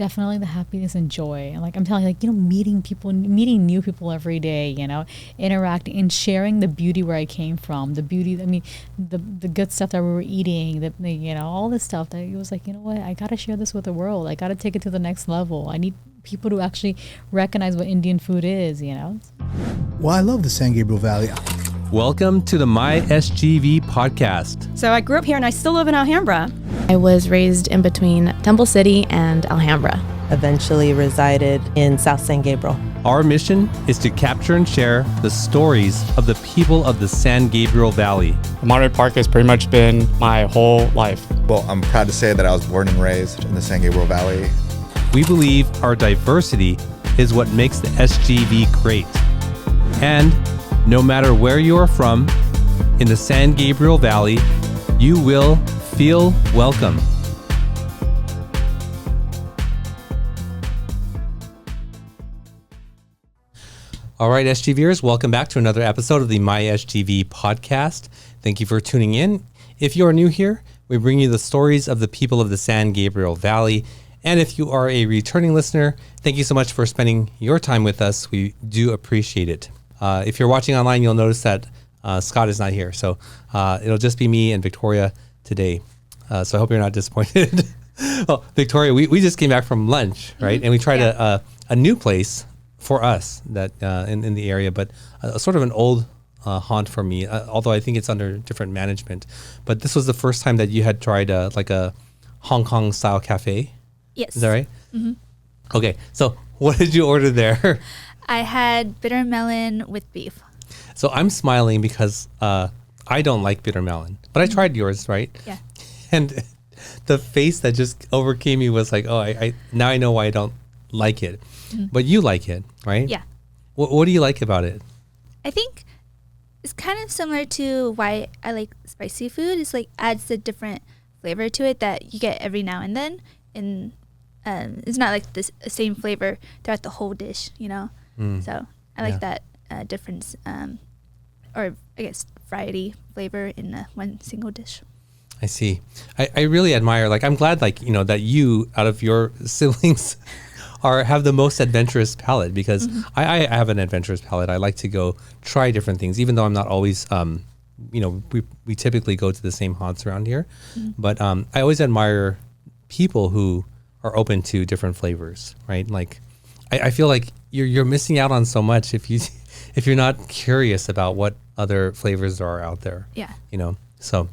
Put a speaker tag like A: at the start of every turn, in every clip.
A: Definitely the happiness and joy. And like I'm telling you, like, meeting people, meeting new people every day, interacting and sharing the beauty where I came from, the beauty, the good stuff that we were eating, all this stuff that it was like, you know what, I got to share this with the world. I got to take it to the next level. I need people to actually recognize what Indian food is,
B: Well, I love the San Gabriel Valley.
C: Welcome to the My SGV podcast.
D: So I grew up here and I still live in Alhambra.
E: I was raised in between Temple City and Alhambra.
F: Eventually resided in South San Gabriel.
C: Our mission is to capture and share the stories of the people of the San Gabriel Valley.
G: Monterey Park has pretty much been my whole life.
H: Well, I'm proud to say that I was born and raised in the San Gabriel Valley.
C: We believe our diversity is what makes the SGV great. And no matter where you are from, in the San Gabriel Valley, you will feel welcome. All right, SGVers, welcome back to another episode of the My SGV podcast. Thank you for tuning in. If you are new here, we bring you the stories of the people of the San Gabriel Valley. And if you are a returning listener, thank you so much for spending your time with us. We do appreciate it. If you're watching online, you'll notice that Scott is not here. So it'll just be me and Victoria today. So I hope you're not disappointed. Well, Victoria, we just came back from lunch, right? And we tried a new place for us that in the area, but sort of an old haunt for me, although I think it's under different management. But this was the first time that you had tried like a Hong Kong style cafe.
I: Yes.
C: Is that right?
I: Mm-hmm.
C: Okay. So what did you order there?
I: I had bitter melon with beef.
C: So I'm smiling because I don't like bitter melon, but I tried yours, right?
I: Yeah.
C: And the face that just overcame me was like, oh, I now I know why I don't like it. Mm-hmm. But you like it, right?
I: Yeah.
C: What do you like about it?
I: I think it's kind of similar to why I like spicy food. It's like adds a different flavor to it that you get every now and then. And it's not like the same flavor throughout the whole dish, So I like that difference, or I guess variety flavor in one single dish.
C: I see. I really admire, I'm glad, that you, out of your siblings, have the most adventurous palate, because I have an adventurous palate. I like to go try different things, even though I'm not always, we typically go to the same haunts around here. But I always admire people who are open to different flavors, right? I feel like you're missing out on so much if you're not curious about what other flavors there are out there.
I: Yeah.
C: So,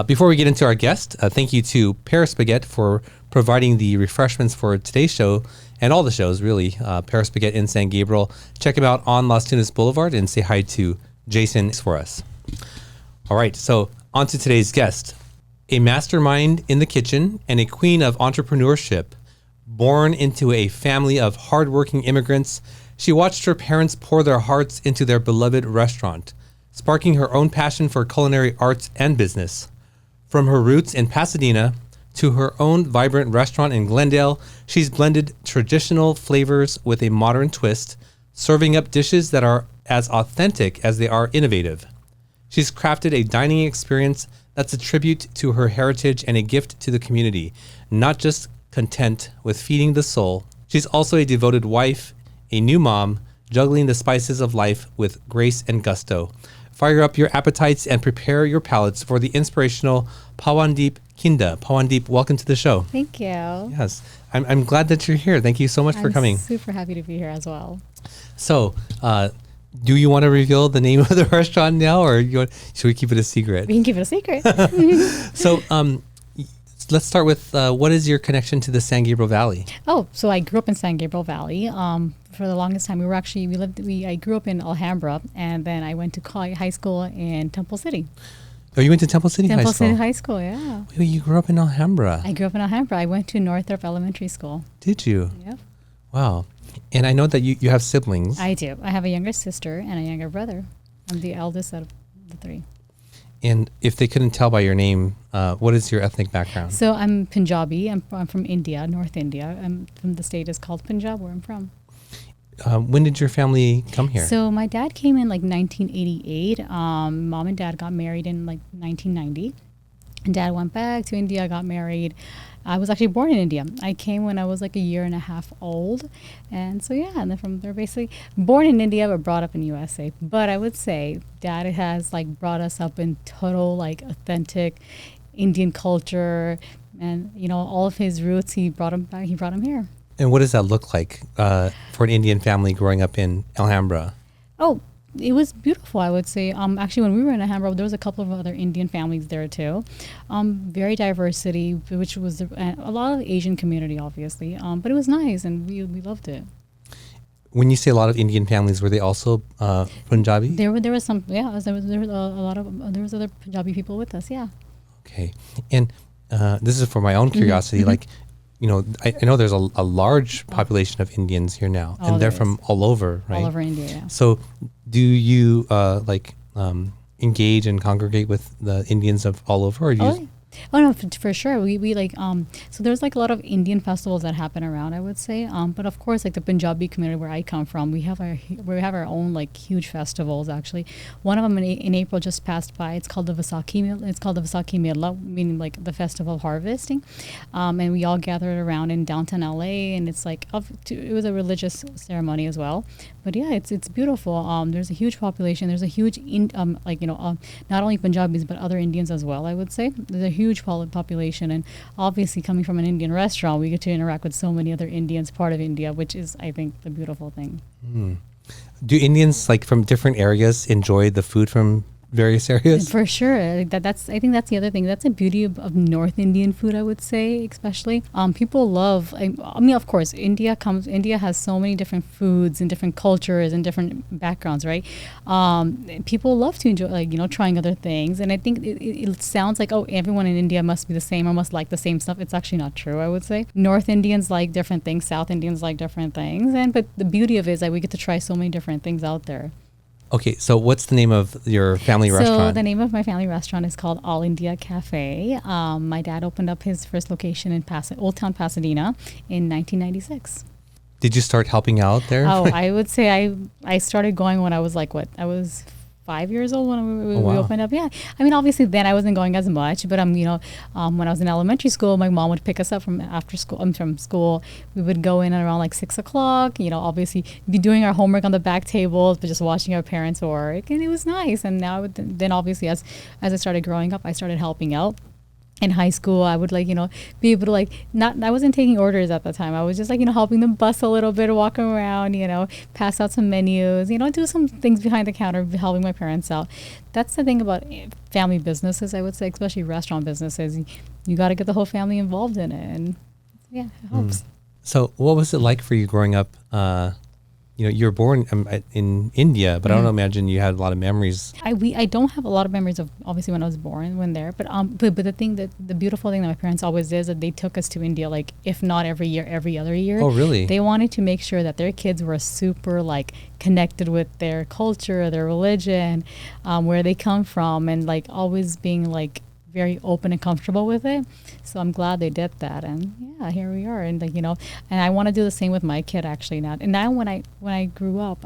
C: before we get into our guest, thank you to Paris Baguette for providing the refreshments for today's show and all the shows, really. Paris Baguette in San Gabriel. Check him out on Las Tunas Boulevard and say hi to Jason for us. All right, so on to today's guest. A mastermind in the kitchen and a queen of entrepreneurship. Born into a family of hardworking immigrants, she watched her parents pour their hearts into their beloved restaurant, sparking her own passion for culinary arts and business. From her roots in Pasadena to her own vibrant restaurant in Glendale, she's blended traditional flavors with a modern twist, serving up dishes that are as authentic as they are innovative. She's crafted a dining experience that's a tribute to her heritage and a gift to the community, not just content with feeding the soul. She's also a devoted wife, a new mom, juggling the spices of life with grace and gusto. Fire up your appetites and prepare your palates for the inspirational Pawandeep Kaur. Pawandeep, welcome to the show.
A: Thank you.
C: Yes, I'm glad that you're here. Thank you so much for coming.
A: I'm super happy to be here as well.
C: So, do you want to reveal the name of the restaurant now, or should we keep it a secret?
A: We can keep it a secret.
C: So, let's start with what is your connection to the San Gabriel Valley?
A: Oh, so I grew up in San Gabriel Valley. For the longest time, I grew up in Alhambra, and then I went to high school in Temple City.
C: Oh, you went to Temple City High School?
A: Temple City High School, yeah.
C: Wait, you grew up in Alhambra?
A: I grew up in Alhambra. I went to Northridge Elementary School.
C: Did you?
A: Yep.
C: Wow. And I know that you have siblings.
A: I do. I have a younger sister and a younger brother. I'm the eldest out of the three.
C: And if they couldn't tell by your name, what is your ethnic background?
A: So I'm Punjabi. I'm from India, North India. I'm from the state is called Punjab, where I'm from.
C: When did your family come here?
A: So my dad came in 1988. Mom and dad got married in 1990. And Dad went back to India, got married. I was actually born in India. I came when I was like a year and a half old. And so, yeah, and then from there, basically born in India, but brought up in USA. But I would say Dad has like brought us up in total, like authentic Indian culture. And, you know, all of his roots, he brought him back, he brought him here.
C: And what does that look like for an Indian family growing up in Alhambra?
A: Oh, it was beautiful, I would say. Actually, when we were in Alhambra, there was a couple of other Indian families there too. Very diversity, which was a lot of Asian community, obviously. But it was nice, and we loved it.
C: When you say a lot of Indian families, were they also Punjabi?
A: There was some, yeah. There was a lot of there was other Punjabi people with us, yeah.
C: Okay, and this is for my own curiosity, like. You know, I know there's a large population of Indians here now, and they're from all over, right?
A: All over India, yeah.
C: So, do you engage and congregate with the Indians of all over, or do you?
A: Oh no, for sure. We like so there's like a lot of Indian festivals that happen around, I would say. But of course, like the Punjabi community where I come from, we have our own like huge festivals. Actually, one of them in April just passed by. It's called the Vaisakhi Mela. It's called the Vaisakhi Mela, meaning like the festival of harvesting. And we all gathered around in downtown LA, and it's like it was a religious ceremony as well. But yeah, it's beautiful. There's a huge population. There's a huge not only Punjabis but other Indians as well, I would say. There's a huge population, and obviously coming from an Indian restaurant, we get to interact with so many other Indians, part of India, which is, I think, the beautiful thing.
C: Do Indians like from different areas enjoy the food from various areas? For
A: sure. I think that's the other thing. That's the beauty of North Indian food, I would say, especially. People love, I mean, of course, India has so many different foods and different cultures and different backgrounds, right? People love to enjoy, like, you know, trying other things. And I think it sounds like, oh, everyone in India must be the same or must like the same stuff. It's actually not true, I would say. North Indians like different things. South Indians like different things. But the beauty of it is that we get to try so many different things out there.
C: Okay, so what's the name of your family restaurant?
A: So the name of my family restaurant is called All India Cafe. My dad opened up his first location in Old Town Pasadena in 1996.
C: Did you start helping out there?
A: Oh, I would say I started going when I was like, I was 5 years old when we opened up. Yeah, I mean, obviously then I wasn't going as much, but when I was in elementary school, my mom would pick us up from school. We would go in at around like 6 o'clock. You know, obviously be doing our homework on the back tables, but just watching our parents work, and it was nice. And now then obviously as I started growing up, I started helping out. In high school, I would be able to I wasn't taking orders at the time. I was just helping them bus a little bit, walk around, pass out some menus, do some things behind the counter, helping my parents out. That's the thing about family businesses, I would say, especially restaurant businesses. You got to get the whole family involved in it, and yeah, it helps.
C: So what was it like for you growing up? You were born in India, but I don't imagine you had a lot of memories.
A: I don't have a lot of memories of obviously when I was born but the beautiful thing that my parents always did is that they took us to India, like if not every year, every other year.
C: Oh, really?
A: They wanted to make sure that their kids were super connected with their culture, their religion, where they come from, and always being very open and comfortable with it. So I'm glad they did that, and yeah, here we are. And and I want to do the same with my kid actually now. And now when I grew up,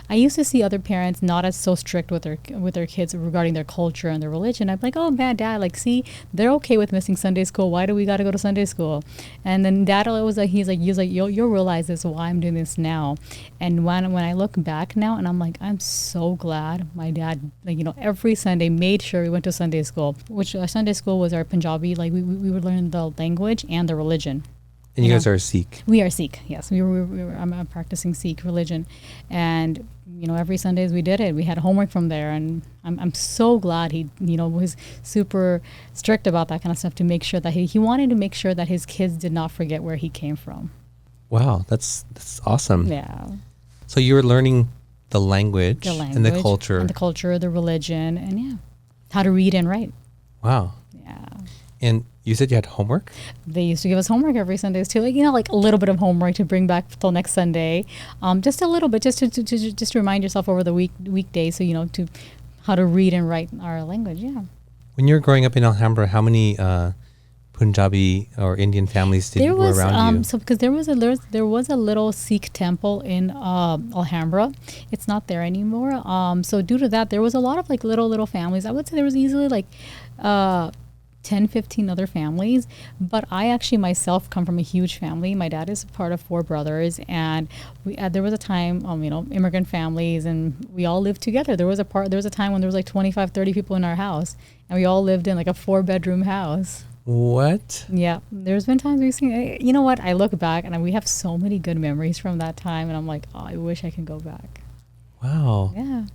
A: I used to see other parents not as so strict with their kids regarding their culture and their religion. I'm like, oh man, Dad, see, they're okay with missing Sunday school. Why do we got to go to Sunday school? And then Dad was he's like you'll realize this why I'm doing this now. And when I look back now, and I'm like, I'm so glad my dad every Sunday made sure we went to Sunday school, which Sunday school was our Punjabi. We would learn the language and the religion.
C: And you guys are Sikh? We are Sikh,
A: yes. I'm practicing Sikh religion. And, every Sundays we did it. We had homework from there. And I'm so glad he, was super strict about that kind of stuff to make sure that he wanted to make sure that his kids did not forget where he came from.
C: Wow, that's awesome.
A: Yeah.
C: So you were learning the language and the culture.
A: And the culture, the religion, and yeah, how to read and write.
C: Wow.
A: Yeah. And
C: you said you had homework?
A: They used to give us homework every Sundays too, a little bit of homework to bring back till next Sunday, just a little bit, just to remind yourself over the weekdays, so to how to read and write our language. Yeah.
C: When you were growing up in Alhambra, how many Punjabi or Indian families were around you?
A: So because there was a little Sikh temple in Alhambra. It's not there anymore. So due to that, there was a lot of little families. I would say there was easily 10, 15 other families. But I actually myself come from a huge family. My dad is part of 4 brothers, and there was a time, immigrant families, and we all lived together. There was a time when there was like 25, 30 people in our house, and we all lived in like a 4-bedroom house.
C: What?
A: Yeah, there's been times we've seen. You know what? I look back and we have so many good memories from that time, and I'm like, oh, I wish I can go back.
C: Wow.
A: Yeah.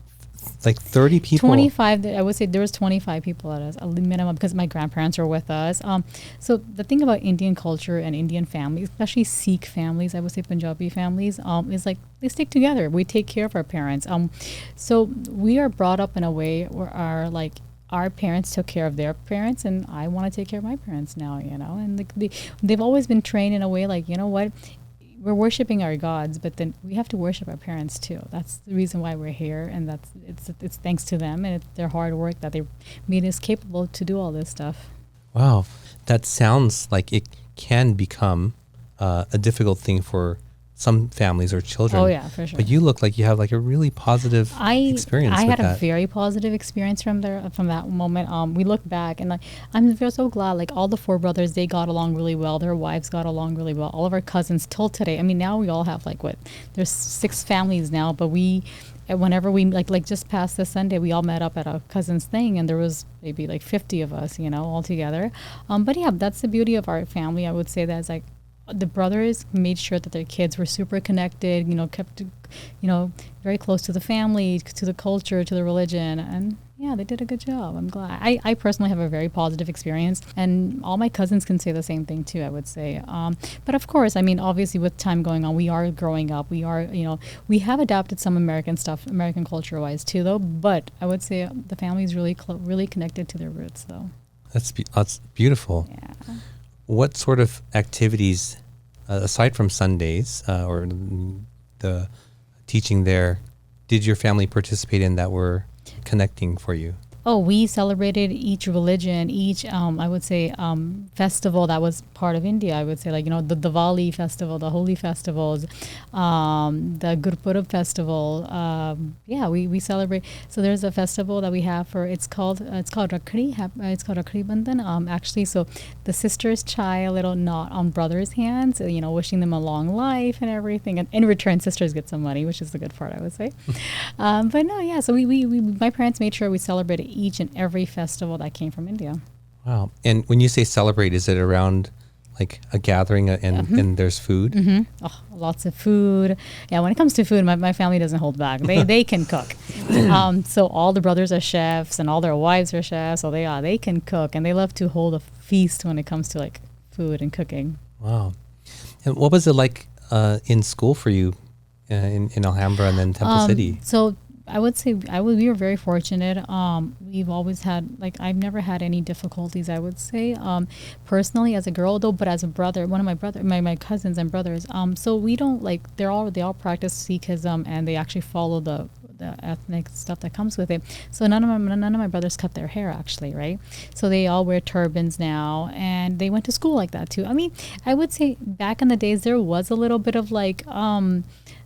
C: Like 30 people.
A: 25. I would say there was 25 people at us, a minimum, because my grandparents were with us. So the thing about Indian culture and Indian families, especially Sikh families, I would say Punjabi families, is like they stick together. We take care of our parents. So we are brought up in a way where our parents took care of their parents, and I want to take care of my parents now, and they've always been trained in a way like, you know what, we're worshiping our gods, but then we have to worship our parents too. That's the reason why we're here, and it's thanks to them and it's their hard work that they made us capable to do all this stuff.
C: Wow. That sounds like it can become a difficult thing for some families or children.
A: Oh yeah, for sure.
C: But you look like you have like a really positive experience
A: I
C: with
A: had
C: that.
A: a very positive experience from that moment. We look back and I'm so glad all the 4 brothers, they got along really well. Their wives got along really well. All of our cousins till today. I mean, now we all have there's 6 families now, but whenever we just past this Sunday, we all met up at a cousin's thing, and there was maybe 50 of us, all together. But yeah, that's the beauty of our family. I would say that's the brothers made sure that their kids were super connected, kept, very close to the family, to the culture, to the religion. And yeah, they did a good job. I'm glad. I personally have a very positive experience, and all my cousins can say the same thing too, I would say. But of course, I mean, obviously with time going on, we are growing up. We are, we have adapted some American stuff, American culture wise too, though. But I would say the family is really, really connected to their roots, though.
C: That's beautiful.
A: Yeah.
C: What sort of activities, aside from Sundays or the teaching there, did your family participate in that were connecting for you?
A: Oh, we celebrated each religion, each, I would say, festival that was part of India. I would say, the Diwali festival, the holy festivals, the Gurpurab festival. Yeah, we celebrate. So there's a festival that we have it's called Rakhdi. It's called Rakhdi Bandhan. Actually, so the sister's tie a little knot on brother's hands, wishing them a long life and everything. And in return, sisters get some money, which is the good part, I would say. But no, yeah. So we my parents made sure we celebrated each and every festival that came from India.
C: Wow. And when you say celebrate, is it around a gathering and there's food?
A: Mm-hmm. Oh, lots of food. Yeah, when it comes to food, my family doesn't hold back. They can cook. So all the brothers are chefs and all their wives are chefs. So they can cook, and they love to hold a feast when it comes to food and cooking.
C: Wow. And what was it like in school for you in Alhambra and then Temple City?
A: So I would say we were very fortunate. We've always had I've never had any difficulties, I would say, personally as a girl though, but as a brother, one of my cousins and brothers. So we don't they all practice Sikhism, and they actually follow the ethnic stuff that comes with it. So none of my brothers cut their hair, actually, right? So they all wear turbans now, and they went to school like that too. I mean, I would say back in the days there was a little bit of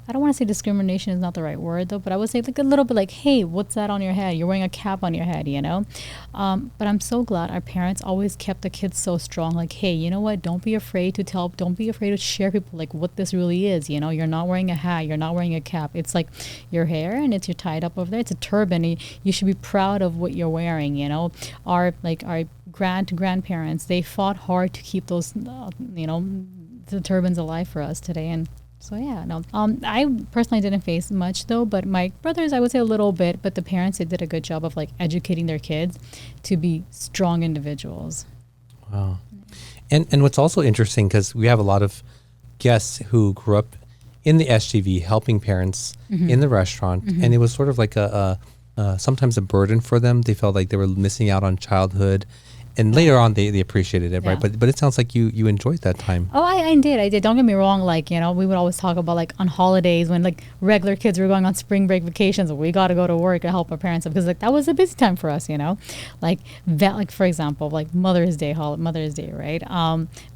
A: I don't want to say discrimination is not the right word though, but I would say a little bit hey, what's that on your head? You're wearing a cap on your head, But I'm so glad our parents always kept the kids so strong. Hey, you know what? Don't be afraid to tell. Don't be afraid to share people what this really is. You're not wearing a hat. You're not wearing a cap. It's your hair, and you're tied up over there. It's a turban. You should be proud of what you're wearing. Our grandparents, they fought hard to keep those the turbans alive for us today. And so yeah, no. I personally didn't face much though, but my brothers, I would say a little bit. But the parents, they did a good job of educating their kids to be strong individuals.
C: Wow. And what's also interesting, because we have a lot of guests who grew up in the SGV helping parents in the restaurant, and it was sort of a sometimes a burden for them. They felt like they were missing out on childhood. And later on, they appreciated it, right? But it sounds like you enjoyed that time.
A: Oh, I did. Don't get me wrong. We would always talk about on holidays when regular kids were going on spring break vacations. We got to go to work and help our parents because that was a busy time for us. For example, Mother's Day, right?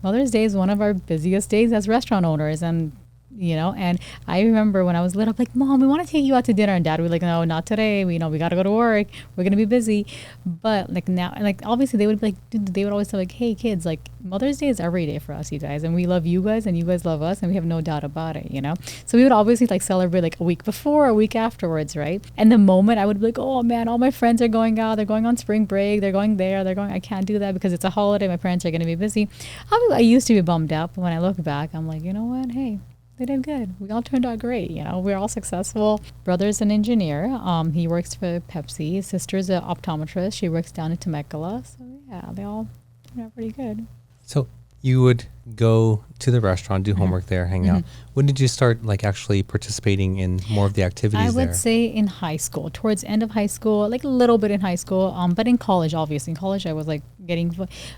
A: Mother's Day is one of our busiest days as restaurant owners, and you know. And I remember when I was little, I'm like, Mom, we want to take you out to dinner, and Dad would be like, no, not today. We we got to go to work. We're gonna be busy. But like now, and like obviously they would be like, dude, they would always say like, hey kids, like Mother's Day is every day for us, you guys, and we love you guys, and you guys love us, and we have no doubt about it, you know. So we would obviously like celebrate like a week before, a week afterwards, right? And the moment I would be like, oh man, all my friends are going out, they're going on spring break, they're going there, they're going. I can't do that because it's a holiday. My parents are gonna be busy. I used to be bummed out, but when I look back, I'm like, you know what? Hey, they did good. We all turned out great. You know, we're all successful. Brother's an engineer. He works for Pepsi. His sister's an optometrist. She works down in Temecula. So yeah, they all turned out pretty good.
C: So you would go to the restaurant, do homework there, hang out. When did you start like actually participating in more of the activities there?
A: I would say in high school, towards the end of high school, like a little bit in high school, but in college, obviously. In college, I was like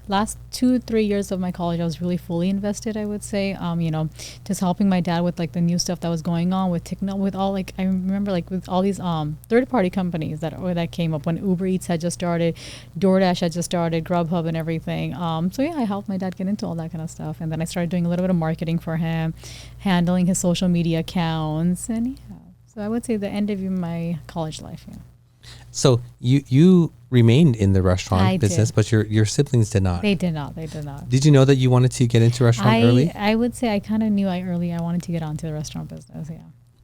A: last 2-3 years of my college, I was really fully invested, I would say. You know, just helping my dad with like the new stuff that was going on with with all like, I remember like with all these third-party companies that came up when Uber Eats had just started, DoorDash had just started, Grubhub and everything. So yeah, I helped my dad get into all that kind of stuff. And then I started doing a little bit of marketing for him, handling his social media accounts, and yeah. So I would say the end of my college life. Yeah.
C: So you remained in the restaurant
A: I
C: business,
A: did.
C: but your siblings did not.
A: They did not. They did not.
C: Did you know that you wanted to get into restaurant early?
A: I would say I kind of knew early I wanted to get onto the restaurant business. Yeah.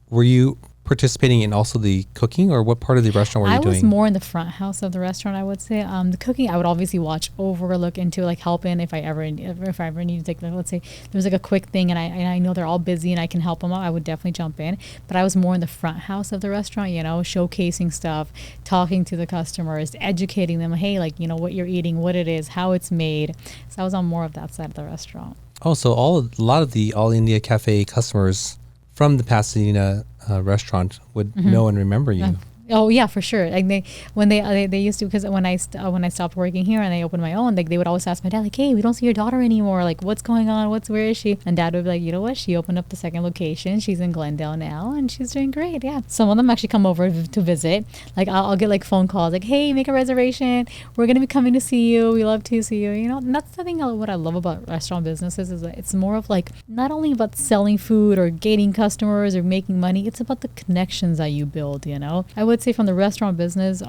C: Were you participating in also the cooking, or what part of the restaurant were you doing?
A: I was more in the front house of the restaurant, I would say. The cooking, I would obviously watch over, look into, like help in if I ever need to take, like, let's say there's like a quick thing and I know they're all busy and I can help them out, I would definitely jump in. But I was more in the front house of the restaurant, you know, showcasing stuff, talking to the customers, educating them, hey, like, you know, what you're eating, what it is, how it's made. So I was on more of that side of the restaurant.
C: Oh, so a lot of the All India Cafe customers from the Pasadena restaurant would know and remember you.
A: Oh yeah, for sure. Like they used to, because when I stopped working here and I opened my own, like they would always ask my dad, like, hey, we don't see your daughter anymore. Like, what's going on? Where is she? And Dad would be like, you know what? She opened up the second location. She's in Glendale now, and she's doing great. Yeah. Some of them actually come over to visit. Like I'll get like phone calls, like, hey, make a reservation. We're gonna be coming to see you. We love to see you. You know, and that's the thing. What I love about restaurant businesses is that it's more of like not only about selling food or gaining customers or making money. It's about the connections that you build. You know, I would say from the restaurant business,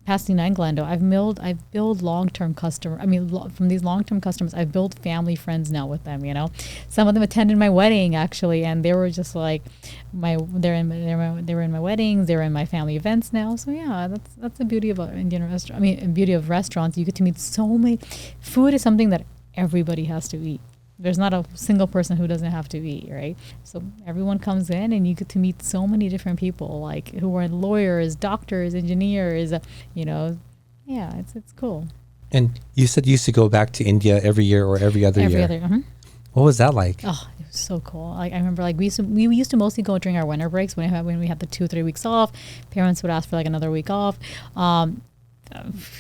A: Pasadena and Glendale, I've built long-term customer. I mean, from these long-term customers, I've built family friends now with them. You know, some of them attended my wedding actually, and they were just like they were in my weddings. They were in my family events now. So yeah, that's the beauty of an Indian restaurant. I mean, beauty of restaurants. You get to meet so many. Food is something that everybody has to eat. There's not a single person who doesn't have to eat, right? So everyone comes in and you get to meet so many different people, like who are lawyers, doctors, engineers, you know. Yeah, it's cool.
C: And you said you used to go back to India every year or every other year. What was that like?
A: Oh, it was so cool. Like I remember, like we used to mostly go during our winter breaks when we had the 2-3 weeks off. Parents would ask for like another week off.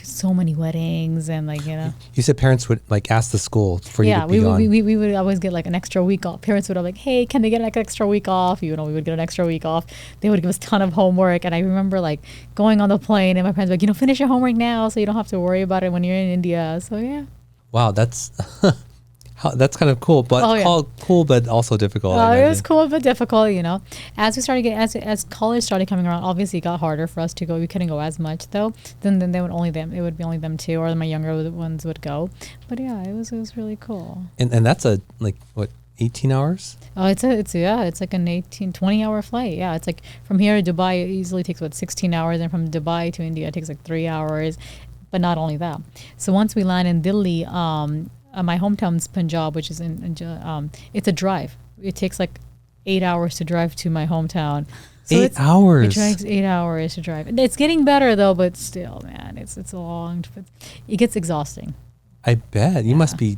A: So many weddings and like, you know.
C: You said parents would like ask the school for you to be gone.
A: Yeah, we would always get like an extra week off. Parents would have like, hey, can they get like an extra week off? You know, we would get an extra week off. They would give us a ton of homework. And I remember like going on the plane and my parents were like, you know, finish your homework now so you don't have to worry about it when you're in India. So yeah.
C: Wow, that's kind of cool, but cool, but also difficult.
A: It was cool but difficult, you know. As we started getting, as college started coming around, obviously it got harder for us to go. We couldn't go as much though. Then it would be only them two, or my younger ones would go. But yeah, it was really cool.
C: And that's a like what 18 hours?
A: Oh, it's like an 20-hour flight. Yeah, it's like from here to Dubai, it easily takes 16 hours, and from Dubai to India, it takes like 3 hours. But not only that. So once we land in Delhi, my hometown's Punjab, which is it's a drive. It takes like 8 hours to drive to my hometown. So
C: 8 hours.
A: It takes 8 hours to drive. It's getting better though, but still, man, it's a long. It gets exhausting.
C: I bet you must be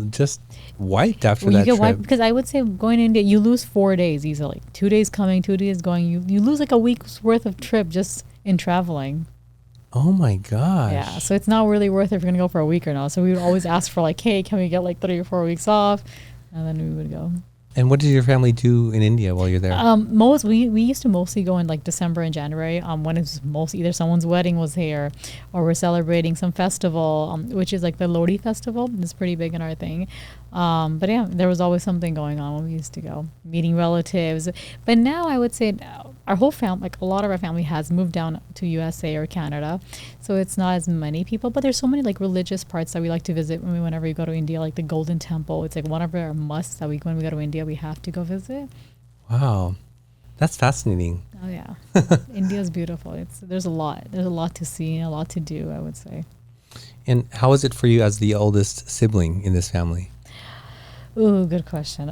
C: just wiped after that
A: you get
C: trip.
A: wiped, because I would say going to India, you lose 4 days easily. 2 days coming, 2 days going. You lose like a week's worth of trip just in traveling.
C: Oh my gosh.
A: Yeah, so it's not really worth it if you're gonna go for a week or not. So we would always ask for like, hey, can we get like 3 or 4 weeks off? And then we would go.
C: And what did your family do in India while you're there?
A: We used to mostly go in like December and January, when it's mostly either someone's wedding was here or we're celebrating some festival, which is like the Lodi festival. It's pretty big in our thing. But yeah, there was always something going on when we used to go, meeting relatives. But now I would say our whole family, like a lot of our family has moved down to USA or Canada. So it's not as many people, but there's so many like religious parts that we like to visit whenever we go to India, like the Golden Temple. It's like one of our musts that when we go to India, we have to go visit.
C: Wow. That's fascinating.
A: Oh yeah. India's beautiful. There's a lot to see and a lot to do, I would say.
C: And how is it for you as the oldest sibling in this family?
A: Ooh, good question.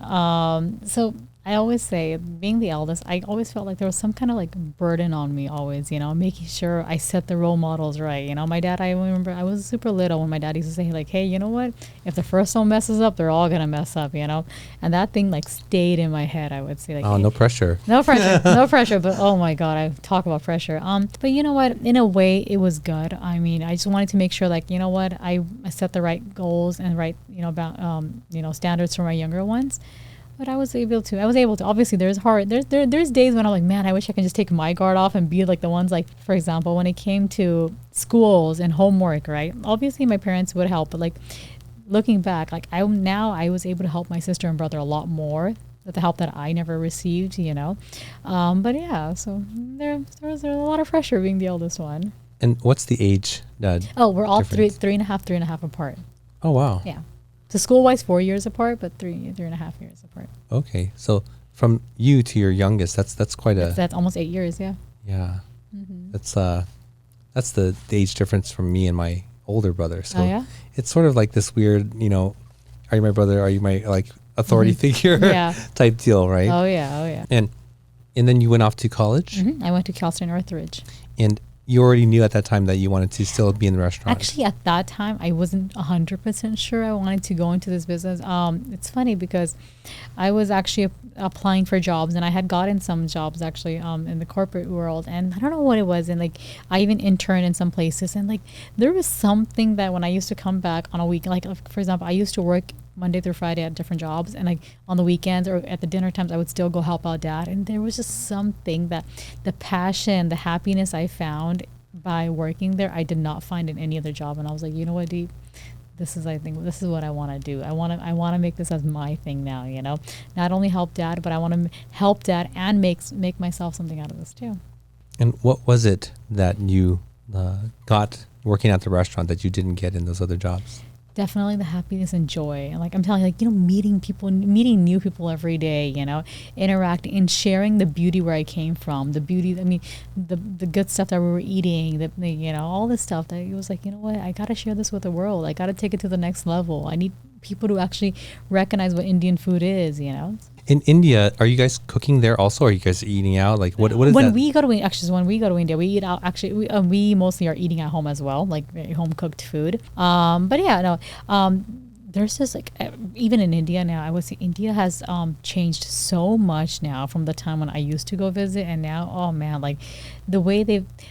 A: So I always say, being the eldest, I always felt like there was some kind of like burden on me always, making sure I set the role models right. My dad, I remember I was super little when my dad used to say like, hey, you know what? If the first one messes up, they're all going to mess up, And that thing like stayed in my head, I would say. Like,
C: Oh, no pressure.
A: No pressure, no pressure. But oh my God, I talk about pressure. But you know what? In a way, it was good. I mean, I just wanted to make sure like, you know what? I set the right goals and right, about, standards for my younger ones. But I was able to. Obviously, there's days when I'm like, man, I wish I could just take my guard off and be like the ones like, for example, when it came to schools and homework, right? Obviously, my parents would help, but like looking back, like I was able to help my sister and brother a lot more with the help that I never received, But yeah, so there was a lot of pressure being the eldest one.
C: And what's the age?
A: Oh, we're all
C: difference?
A: three and a half apart.
C: Oh, wow.
A: Yeah. So school-wise, 4 years apart, but three and a half years apart.
C: Okay, so from you to your youngest, that's quite
A: that's almost 8 years, yeah.
C: Yeah. That's the age difference from me and my older brother. So
A: yeah?
C: It's sort of like this weird, are you my brother? Are you my like authority figure?
A: Yeah.
C: Type deal, right?
A: Oh yeah.
C: And then you went off to college.
A: I went to Cal State Northridge.
C: And you already knew at that time that you wanted to still be in the restaurant.
A: Actually, at that time, I wasn't 100% sure I wanted to go into this business. It's funny because I was actually applying for jobs, and I had gotten some jobs actually in the corporate world, and I don't know what it was. And like, I even interned in some places, and like, there was something that when I used to come back on a week, like for example, I used to work Monday through Friday at different jobs, and like on the weekends or at the dinner times I would still go help out dad, and there was just something that the passion, the happiness I found by working there I did not find in any other job. And I was like, you know what, Deep, this is what I want to do. I want to make this as my thing now, not only help dad, but I want to help dad and make myself something out of this too.
C: And what was it that you got working at the restaurant that you didn't get in those other jobs?
A: Definitely the happiness and joy. And like I'm telling you, like, meeting people, meeting new people every day, interacting and sharing the beauty where I came from, the beauty, I mean, the good stuff that we were eating, all this stuff that it was like, you know what, I got to share this with the world. I got to take it to the next level. I need people to actually recognize what Indian food is,
C: In India, are you guys cooking there also? Or are you guys eating out? Like what is that?
A: When we go to India, we eat out. Actually, we mostly are eating at home as well, like home cooked food. But yeah, no. There's just like even in India now, I would say India has changed so much now from the time when I used to go visit, and now, oh man, like the way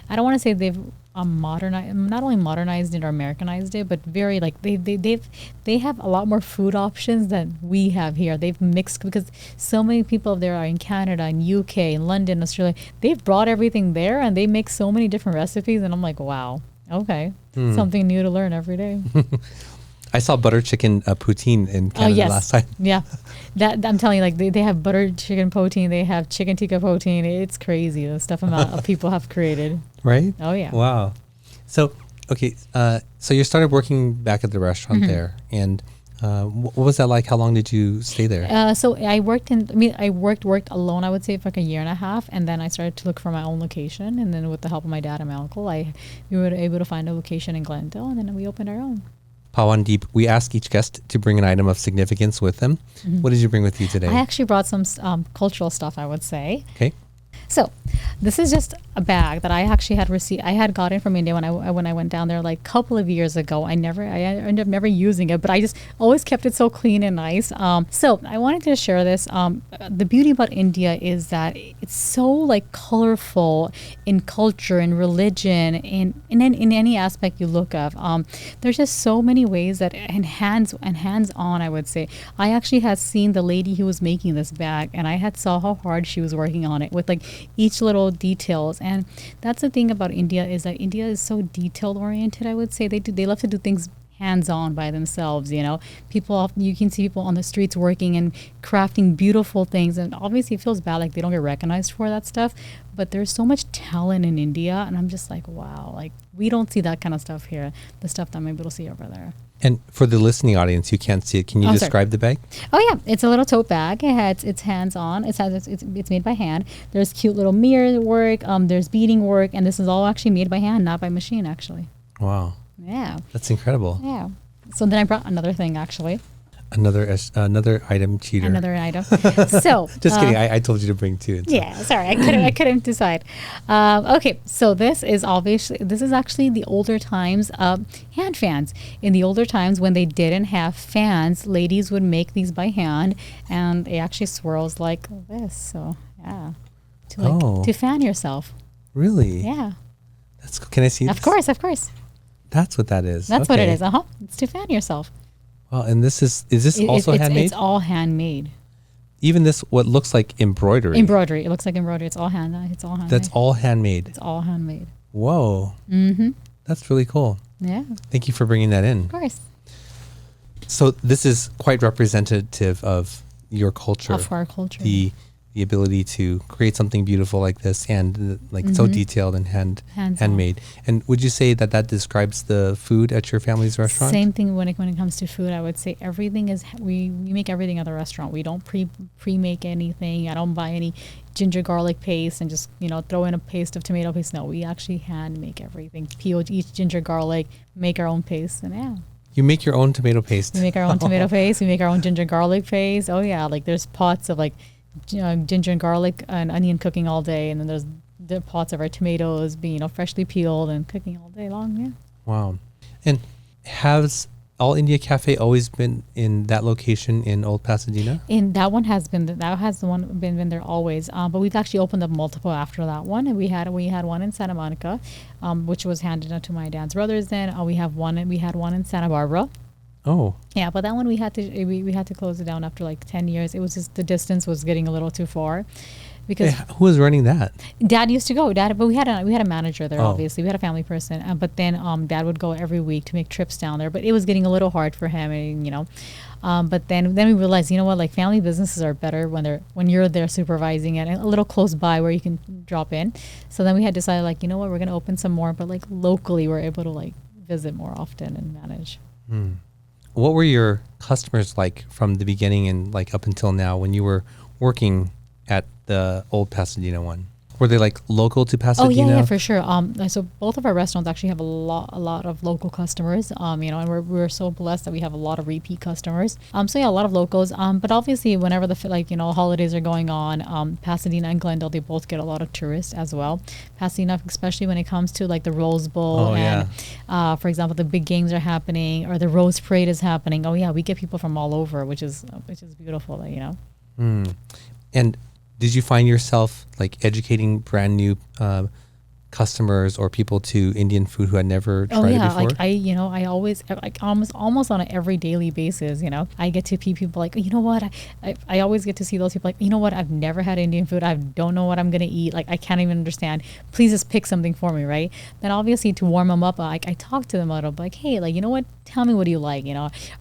A: I don't want to say they've modernized, not only modernized it or Americanized it, but very like they have a lot more food options than we have here. They've mixed, because so many people there are in Canada and UK and London, Australia. They've brought everything there and they make so many different recipes, and I'm like, wow, okay, something new to learn every day.
C: I saw butter chicken poutine in Canada last time.
A: Yeah, that I'm telling you, like they have butter chicken poutine, they have chicken tikka poutine. It's crazy the stuff people have created.
C: Right?
A: Oh yeah.
C: Wow. So okay, so you started working back at the restaurant there, and what was that like? How long did you stay there?
A: So I worked worked alone, I would say, for like a year and a half, and then I started to look for my own location, and then with the help of my dad and my uncle, we were able to find a location in Glendale, and then we opened our own.
C: Pawandeep, we ask each guest to bring an item of significance with them. What did you bring with you today?
A: I actually brought some cultural stuff, I would say.
C: Okay.
A: So this is just a bag that I actually had received. I had gotten from India when I went down there like a couple of years ago. I ended up never using it, but I just always kept it so clean and nice. So I wanted to share this. The beauty about India is that it's so like colorful in culture and religion and in any aspect you look of. There's just so many ways that and hands-on, I would say. I actually had seen the lady who was making this bag, and I had saw how hard she was working on it with like each little details. And that's the thing about India, is that India is so detail oriented, I would say. They love to do things hands-on by themselves, you know. You can see people on the streets working and crafting beautiful things, and obviously it feels bad like they don't get recognized for that stuff, but there's so much talent in India, and I'm just like, wow, like we don't see that kind of stuff here, the stuff that I'm able to see over there.
C: And for the listening audience who can't see it, can you describe the bag?
A: Oh yeah, it's a little tote bag. It's hands-on. It's made by hand. There's cute little mirror work. There's beading work, and this is all actually made by hand, not by machine, actually.
C: Wow.
A: Yeah.
C: That's incredible.
A: Yeah. So then I brought another thing, actually.
C: Another item, cheater.
A: Another item. So
C: just kidding. I told you to bring two.
A: Yeah, sorry, I couldn't decide. Okay, so this is actually the older times hand fans. In the older times when they didn't have fans, ladies would make these by hand, and it actually swirls like this. So yeah, to fan yourself.
C: Really?
A: Yeah.
C: Can I see?
A: Of course.
C: That's what that is.
A: That's what it is. It's to fan yourself.
C: Well, and is this also handmade?
A: It's all handmade.
C: Even this, what looks like embroidery.
A: Embroidery. It looks like embroidery. It's all handmade.
C: That's all handmade.
A: It's all handmade.
C: Whoa. Mm-hmm. That's really cool.
A: Yeah.
C: Thank you for bringing that in.
A: Of course.
C: So this is quite representative of your culture.
A: Of our culture.
C: The ability to create something beautiful like this and so detailed and handmade. And would you say that describes the food at your family's restaurant?
A: Same thing when it comes to food. I would say everything is we make everything at the restaurant. We don't pre-make anything. I don't buy any ginger garlic paste and just throw in a paste of tomato paste. No, we actually hand make everything. Peel each ginger garlic, make our own paste, and yeah.
C: You make your own tomato paste.
A: We make our own tomato paste. We make our own ginger garlic paste. Oh yeah, like there's pots of ginger and garlic and onion cooking all day, and then there's the pots of our tomatoes being freshly peeled and cooking all day long. Yeah.
C: Wow. And has All India Cafe always been in that location in Old Pasadena?
A: And that one has been been there always. But we've actually opened up multiple after that one. And we had one in Santa Monica, which was handed out to my dad's brothers. Then we had one in Santa Barbara.
C: Oh.
A: Yeah, but that one we had to close it down after 10 years. It was just the distance was getting a little too far. Because
C: who was running that?
A: Dad used to go. But we had a manager there. Obviously, we had a family person. But then Dad would go every week to make trips down there. But it was getting a little hard for him, and but then we realized, family businesses are better when you're there supervising it and a little close by where you can drop in. So then we had decided, we're going to open some more, but locally we're able to visit more often and manage.
C: What were your customers like from the beginning and up until now when you were working at the Old Pasadena one? Were they local to Pasadena?
A: Oh yeah, for sure. So both of our restaurants actually have a lot of local customers. And we're so blessed that we have a lot of repeat customers. So yeah, a lot of locals. But obviously, whenever the holidays are going on, Pasadena and Glendale, they both get a lot of tourists as well. Pasadena, especially when it comes to the Rose Bowl for example, the big games are happening or the Rose Parade is happening. Oh yeah, we get people from all over, which is beautiful.
C: And did you find yourself educating brand new customers or people to Indian food who had never tried it before?
A: I always almost on an every daily basis, I get to see people I always get to see those people I've never had Indian food. I don't know what I'm going to eat. I can't even understand. Please just pick something for me, right? Then obviously to warm them up, I talk to them a little hey, what? Tell me what do you like,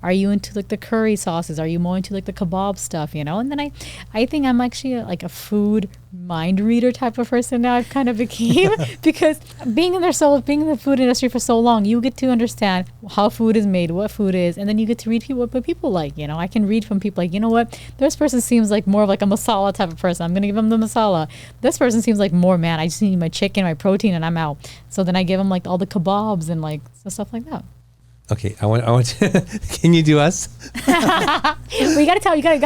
A: Are you into the curry sauces? Are you more into the kebab stuff, And then I think I'm actually a food mind reader type of person now. I've kind of became because being in the food industry for so long, you get to understand how food is made, what food is, and then you get to read what people like. I can read from people what, this person seems more of a masala type of person. I'm gonna give them the masala. This person seems more, man, I just need my chicken, my protein, and I'm out. So then I give them all the kebabs and stuff like that.
C: Okay, I want to, can you do us?
A: Well, you gotta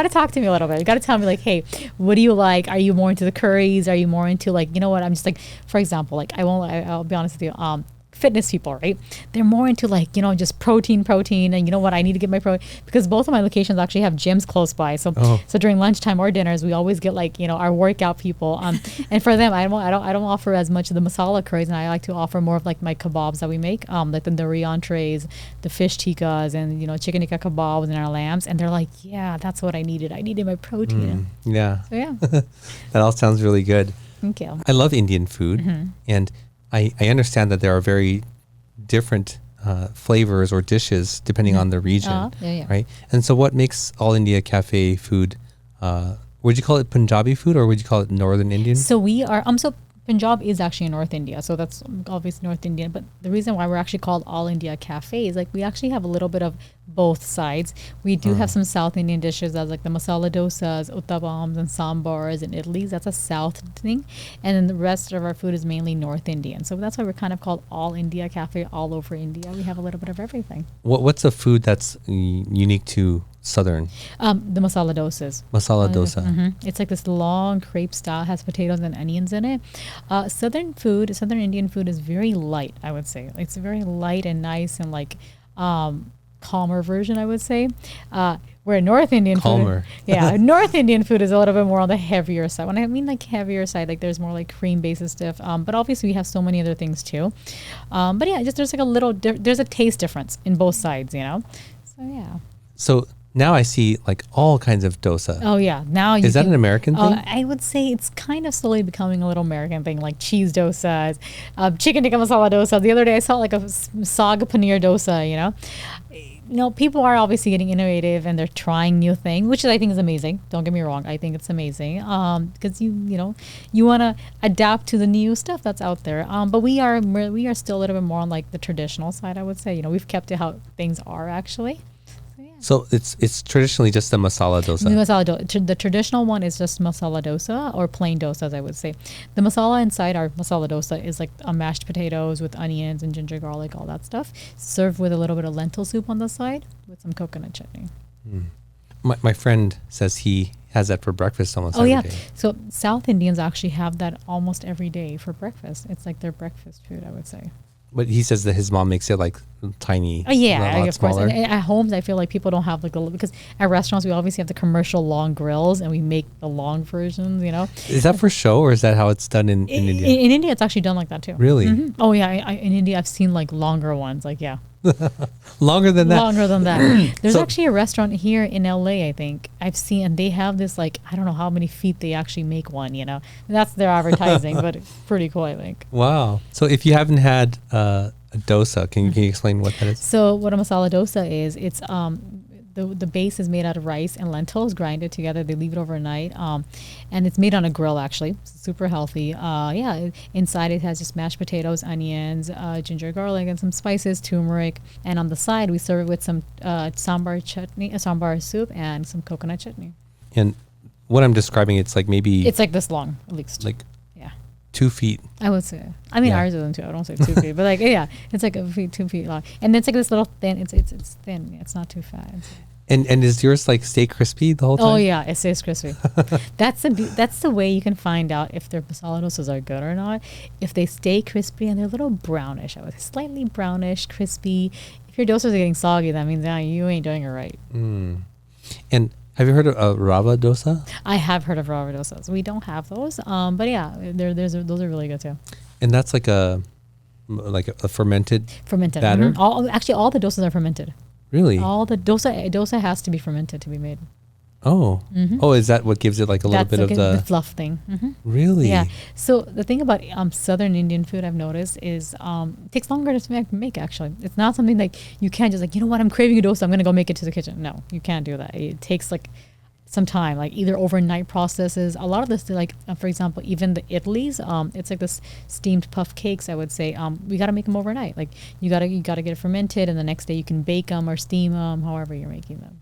A: talk to me a little bit. You gotta tell me hey, what do you like? Are you more into the curries? Are you more into what? I'm just for example, I'll be honest with you. Fitness people, right? They're more into just protein, and I need to get my protein because both of my locations actually have gyms close by. So during lunchtime or dinners, we always get our workout people. And for them, I don't offer as much of the masala curries, and I like to offer more of my kebabs that we make, the nari entrees, the fish tikkas, and chicken tikka kebabs and our lambs. And they're yeah, that's what I needed. I needed my protein.
C: Yeah.
A: So yeah.
C: That all sounds really good.
A: Thank you.
C: I love Indian food, and I understand that there are very different flavors or dishes depending on the region, right? And so what makes All India Cafe food, would you call it Punjabi food or would you call it Northern Indian?
A: So we are, so Punjab is actually in North India, so that's obviously North Indian. But the reason why we're actually called All India Cafe is like we actually have a little bit of both sides. We do have some South Indian dishes as like the masala dosas, uttapams, and sambars and idlis. That's a South thing, and then the rest of our food is mainly North Indian. So that's why we're kind of called All India Cafe, all over India. We have a little bit of everything.
C: What's a food that's unique to Southern?
A: The masala dosas.
C: Masala dosa.
A: It's like this long crepe style, has potatoes and onions in it. Southern Indian food is very light, I would say. It's very light and nice and like calmer version, I would say. Where North Indian
C: food,
A: North Indian food is a little bit more on the heavier side. When I mean like heavier side, like there's more like cream basis stuff. But obviously we have so many other things too. But yeah, just there's like a little, there's a taste difference in both sides, you know? So yeah.
C: So now I see like all kinds of dosa.
A: Oh yeah, now
C: is that an American thing?
A: I would say it's kind of slowly becoming a little American thing, like cheese dosas, chicken tikka masala dosa. The other day I saw like a saag paneer dosa. You know, people are obviously getting innovative and they're trying new things, which I think is amazing. Don't get me wrong, I think it's amazing because you want to adapt to the new stuff that's out there. But we are still a little bit more on like the traditional side, I would say. You know, we've kept it how things are actually.
C: So it's traditionally just the masala dosa.
A: The traditional one is just masala dosa or plain dosas, I would say. The masala inside our masala dosa is like mashed potatoes with onions and ginger garlic, all that stuff, served with a little bit of lentil soup on the side with some coconut chutney.
C: My friend says he has that for breakfast almost every day.
A: So South Indians actually have that almost every day for breakfast. It's like their breakfast food, I would say.
C: But he says that his mom makes it like tiny.
A: Oh yeah,
C: a lot
A: of course.
C: smaller.
A: And at homes, I feel like people don't have like because at restaurants we obviously have the commercial long grills and we make the long versions. You know.
C: Is that for show or is that how it's done in India?
A: In India, it's actually done like that too.
C: Really?
A: Oh yeah, in India I've seen like longer ones. Like yeah.
C: Longer than that.
A: Longer than that. There's actually a restaurant here in LA, I think. I've seen, and they have this like, I don't know how many feet they actually make one, you know. That's their advertising, but it's pretty cool, I think.
C: Wow. So if you haven't had a dosa, can you explain what that is?
A: So what a masala dosa is, it's the base is made out of rice and lentils grinded together. They leave it overnight, and it's made on a grill actually. It's super healthy. Inside it has just mashed potatoes, onions, ginger garlic, and some spices, turmeric. And on the side we serve it with some sambar soup, and some coconut chutney.
C: And what I'm describing, it's like maybe
A: it's like this long at least.
C: Like 2 feet.
A: I would say. I mean, ours isn't 2. I don't say 2 feet, but like it's like 2 feet long, and it's like this little thin. It's thin. It's not too fat.
C: And is yours like stay crispy the whole time?
A: Oh yeah, it stays crispy. That's the way you can find out if their masala dosas are good or not. If they stay crispy and they're a little brownish, I would say slightly brownish, crispy. If your dosas are getting soggy, that means you ain't doing it right.
C: And have you heard of rava dosa?
A: I have heard of rava dosas. We don't have those, but yeah, those are really good too.
C: And that's like a fermented batter.
A: Actually, all the dosas are fermented.
C: Really?
A: All the dosa has to be fermented to be made.
C: Oh, is that what gives it like a little bit of the
A: fluff thing?
C: Really?
A: Yeah. So the thing about Southern Indian food I've noticed is it takes longer to make. Actually, it's not something like you can't just like, you know what, I'm craving a dosa, I'm gonna go make it to the kitchen. No, you can't do that. It takes like some time, like either overnight processes. A lot of this, like for example, even the idlis, it's like this steamed puff cakes. I would say we got to make them overnight. Like you gotta get it fermented, and the next day you can bake them or steam them, however you're making them.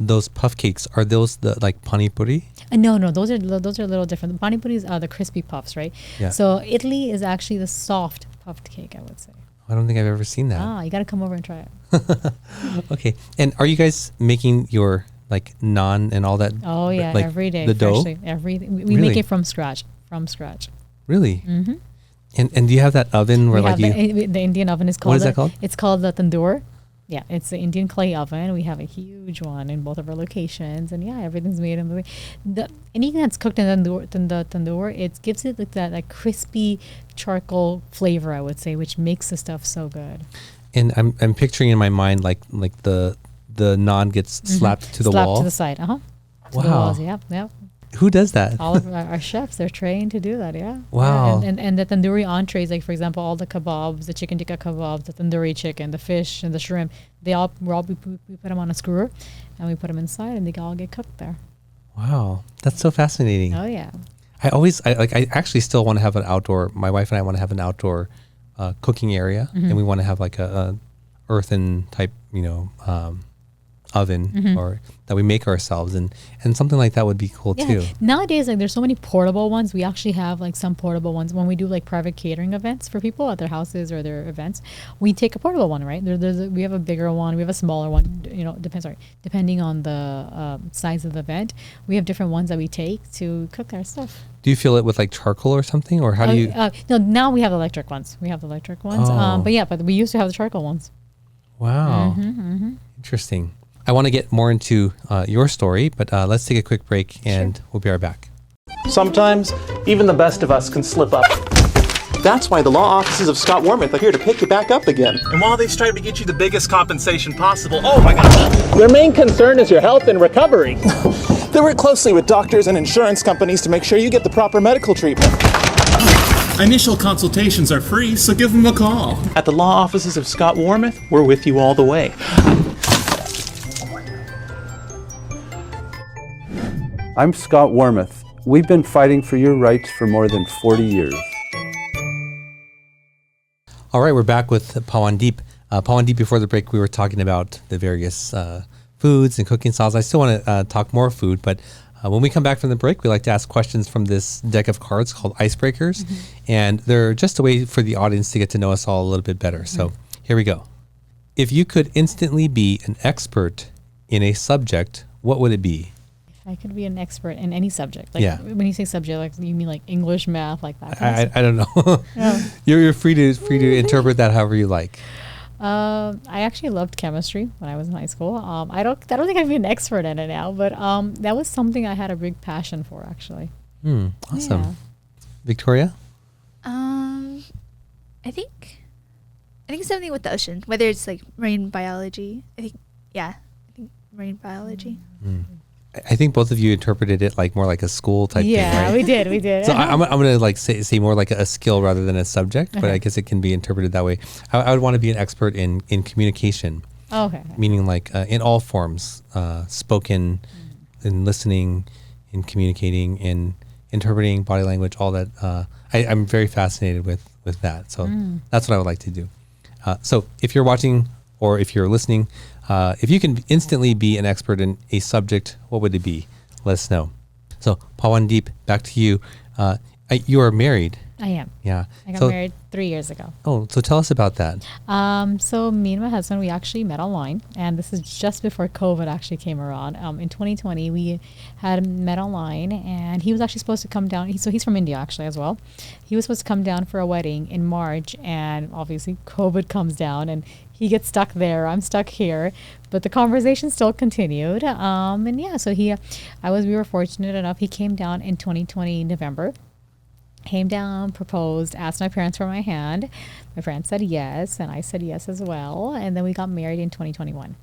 C: Those puff cakes, are those the like pani puri?
A: No, those are a little different. The pani puris are the crispy puffs, right? Yeah. So idli is actually the soft puffed cake, I would say.
C: I don't think I've ever seen that.
A: You got to come over and try it.
C: Okay. And are you guys making your like naan and all that?
A: Oh yeah,
C: like
A: every day.
C: The dough?
A: Everything. We make it from scratch.
C: Really? Mm-hmm. And do you have that oven where
A: the Indian oven is called?
C: What is that called?
A: It's called the tandoor. Yeah, it's the Indian clay oven. We have a huge one in both of our locations, and everything's made in the anything that's cooked in the tandoor. It gives it like that crispy charcoal flavor, I would say, which makes the stuff so good.
C: And I'm picturing in my mind like the naan gets slapped to the wall.
A: Slapped to the side.
C: Wow.
A: To the walls, yep.
C: Who does that?
A: All of our chefs, they're trained to do that. Yeah.
C: Wow.
A: Yeah, and the tandoori entrees, like for example, all the kebabs, the chicken tikka kebabs, the tandoori chicken, the fish, and the shrimp. We put them on a skewer, and we put them inside, and they all get cooked there.
C: Wow, that's so fascinating.
A: Oh yeah.
C: I actually still want to have an outdoor. My wife and I want to have an outdoor cooking area, and we want to have like a earthen type, oven or that we make ourselves, and something like that would be cool too.
A: Nowadays, like there's so many portable ones. We actually have like some portable ones when we do like private catering events for people at their houses or their events. We take a portable one, right? We have a bigger one, we have a smaller one. Depending on the size of the event, we have different ones that we take to cook our stuff.
C: Do you fill it with like charcoal or something, or how do you?
A: No, now we have electric ones. But we used to have the charcoal ones.
C: Wow, interesting. I want to get more into your story, but let's take a quick break and we'll be right back.
J: Sometimes, even the best of us can slip up. That's why the law offices of Scott Wormuth are here to pick you back up again.
K: And while they strive to get you the biggest compensation possible, oh my gosh!
J: Their main concern is your health and recovery. They work closely with doctors and insurance companies to make sure you get the proper medical treatment.
K: Initial consultations are free, so give them a call.
J: At the law offices of Scott Wormuth, we're with you all the way.
L: I'm Scott Wormuth. We've been fighting for your rights for more than 40 years.
C: All right, we're back with Pawandeep. Pawandeep, before the break, we were talking about the various foods and cooking styles. I still want to talk more food, but when we come back from the break, we like to ask questions from this deck of cards called Icebreakers, and they're just a way for the audience to get to know us all a little bit better. So here we go. If you could instantly be an expert in a subject, what would it be?
A: I could be an expert in any subject. When you say subject, like you mean like English, math, like that.
C: I don't know. You're free to interpret that however you like.
A: I actually loved chemistry when I was in high school. I don't think I'd be an expert in it now, but that was something I had a big passion for actually.
C: Awesome.
A: Yeah.
C: Victoria?
I: I think something with the ocean, whether it's like marine biology. I think marine biology.
C: I think both of you interpreted it like more like a school type thing, right?
A: Yeah, we did.
C: So I'm going to like say more like a skill rather than a subject, but I guess it can be interpreted that way. I would want to be an expert in communication.
A: Okay.
C: Meaning like in all forms, spoken, in listening, in communicating, in interpreting body language, all that. I'm very fascinated with that. So that's what I would like to do. So if you're watching or if you're listening, if you can instantly be an expert in a subject, what would it be? Let us know. So Pawandeep, back to you. You are married.
A: I am.
C: Yeah.
A: I got married 3 years ago.
C: Oh, so tell us about that.
A: So me and my husband, we actually met online, and this is just before COVID actually came around. In 2020, we had met online, and he was actually supposed to come down. So he's from India actually as well. He was supposed to come down for a wedding in March, and obviously COVID comes down, and he gets stuck there. I'm stuck here, but the conversation still continued. So we were fortunate enough. He came down in 2020 November. Came down, proposed, asked my parents for my hand. My parents said yes, and I said yes as well. And then we got married in 2021.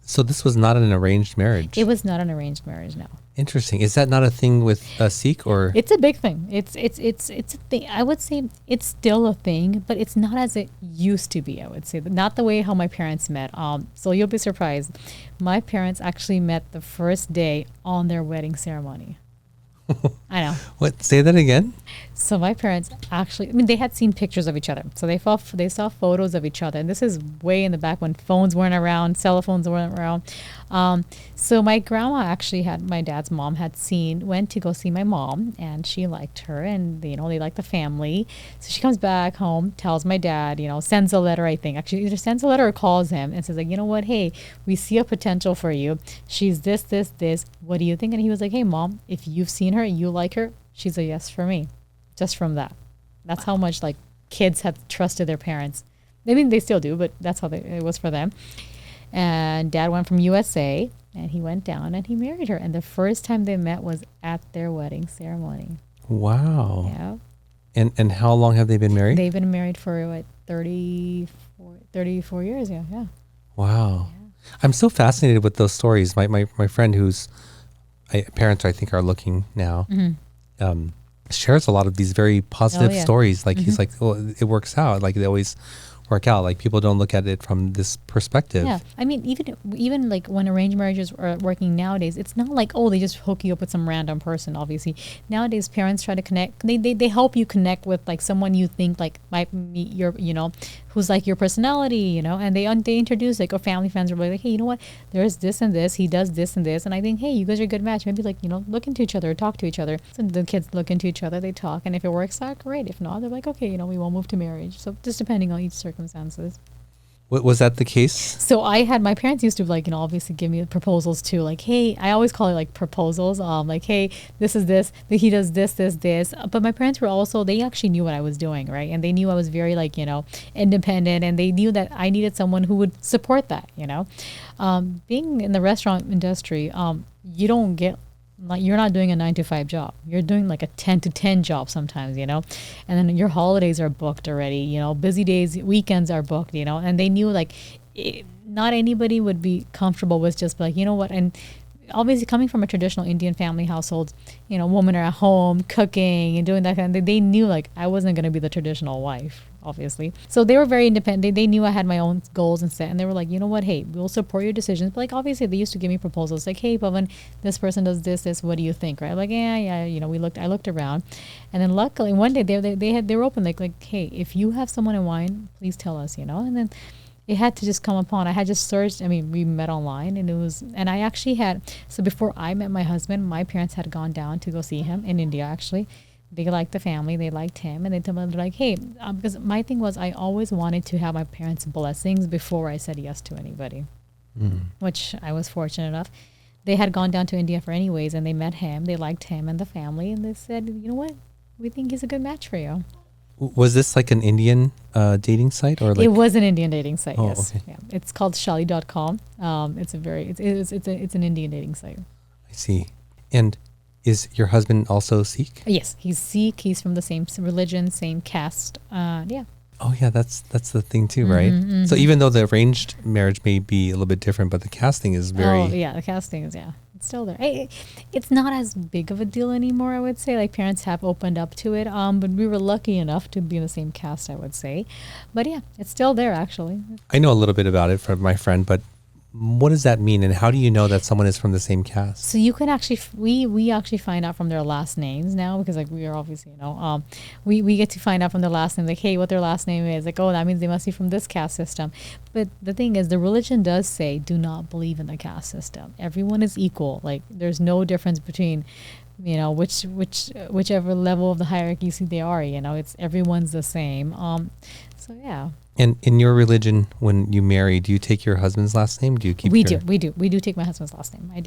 C: So this was not an arranged marriage?
A: It was not an arranged marriage, no.
C: Interesting. Is that not a thing with Sikh or?
A: It's a big thing. It's a thing. I would say it's still a thing, but it's not as it used to be. I would say not the way how my parents met. So you'll be surprised. My parents actually met the first day on their wedding ceremony. I know.
C: What? Say that again?
A: So my parents actually, they had seen pictures of each other. So they saw photos of each other. And this is way in the back when phones weren't around, cell phones weren't around. So my grandma actually my dad's mom went to go see my mom, and she liked her, and they liked the family. So she comes back home, tells my dad, sends a letter, I think. Actually, either sends a letter or calls him and says like, you know what, hey, we see a potential for you. She's this. What do you think? And he was like, hey, Mom, if you've seen her and you like her, she's a yes for me. Just from that. That's how much like kids have trusted their parents. I mean, they still do, but that's how it was for them. And Dad went from USA, and he went down and he married her. And the first time they met was at their wedding ceremony.
C: Wow.
A: Yeah.
C: And how long have they been married?
A: They've been married for 34 years. Yeah.
C: Wow. Yeah. I'm so fascinated with those stories. My friend who's parents, I think, are looking now,
A: Mm-hmm.
C: shares a lot of these very positive stories. Like he's like, oh, it works out. Like they always work out. Like people don't look at it from this perspective.
A: Yeah, I mean, even like when arranged marriages are working nowadays, it's not like, oh, they just hook you up with some random person. Obviously, nowadays parents try to connect. They help you connect with like someone you think like might meet your, who's like your personality, and they introduce like, or family friends are like, hey, you know what? There's this and this. He does this and this, and I think, hey, you guys are a good match. Maybe like look into each other, or talk to each other. So the kids look into each other, they talk, and if it works out, great. If not, they're like, okay, we won't move to marriage. So just depending on each circumstances.
C: Was that the case?
A: So my parents used to like, obviously give me proposals too. Like, hey, I always call it like proposals. Like, hey, this is this, he does this. But my parents were also, they actually knew what I was doing, right? And they knew I was very like, independent, and they knew that I needed someone who would support that, being in the restaurant industry, you don't get, like, you're not doing a 9-to-5 job. You're doing like a 10-to-10 job sometimes, and then your holidays are booked already, busy days, weekends are booked, and they knew like not anybody would be comfortable with just like, what, and obviously coming from a traditional Indian family household, women are at home cooking and doing that kind of thing. They knew like I wasn't going to be the traditional wife, obviously. So they were very independent. They knew I had my own goals and set, and they were like, you know what, hey, we'll support your decisions. But like obviously they used to give me proposals like, hey, Pawan, this person does this, what do you think, right? Like, yeah, I looked around, and then luckily one day they were open like, hey, if you have someone in mind, please tell us, and then it had to just come upon. I had just searched. I mean, we met online, and I actually had, so before I met my husband, my parents had gone down to go see him in India, actually. They liked the family, they liked him, and they told me, they're like, hey, because my thing was I always wanted to have my parents' blessings before I said yes to anybody, which I was fortunate enough. They had gone down to India for anyways, and they met him, they liked him and the family, and they said, you know what, we think he's a good match for you.
C: Was this like an Indian dating site, or like?
A: It was an Indian dating site.
C: Oh,
A: yes.
C: okay.
A: Yeah. It's called Shali.com. It's an Indian dating site.
C: I see. And is your husband also Sikh?
A: Yes, he's Sikh. He's from the same religion, same caste. Yeah.
C: Oh yeah, that's the thing too, right? So even though the arranged marriage may be a little bit different, but the casting is very.
A: Oh yeah, the casting is it's still there. It's not as big of a deal anymore, I would say. Like parents have opened up to it, but we were lucky enough to be in the same caste, I would say. But yeah, it's still there actually.
C: I know a little bit about it from my friend, but what does that mean, and how do you know that someone is from the same caste?
A: So you can actually, we actually find out from their last names now, because like we are obviously, we get to find out from their last name, like, hey, what their last name is. Like, oh, that means they must be from this caste system. But the thing is, the religion does say, do not believe in the caste system. Everyone is equal. Like, there's no difference between, whichever level of the hierarchy they are, it's everyone's the same. So yeah.
C: And in your religion, when you marry, do you take your husband's last name? Do you keep? We
A: do take my husband's last name. I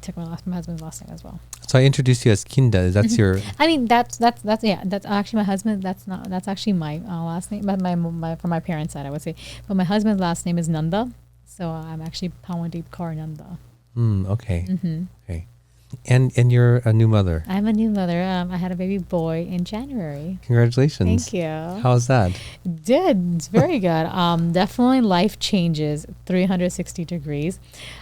A: took my husband's last name as well.
C: So I introduced you as Khinda. That's your.
A: I mean, that's actually my husband. That's actually my last name. But my from my parents' side, I would say. But my husband's last name is Nanda, so I'm actually Pawandeep Kaur Khinda.
C: Okay. Okay. And you're a new mother.
A: I'm a new mother. I had a baby boy in January.
C: Congratulations.
A: Thank you.
C: How's that?
A: It's very good. Definitely life changes 360 degrees.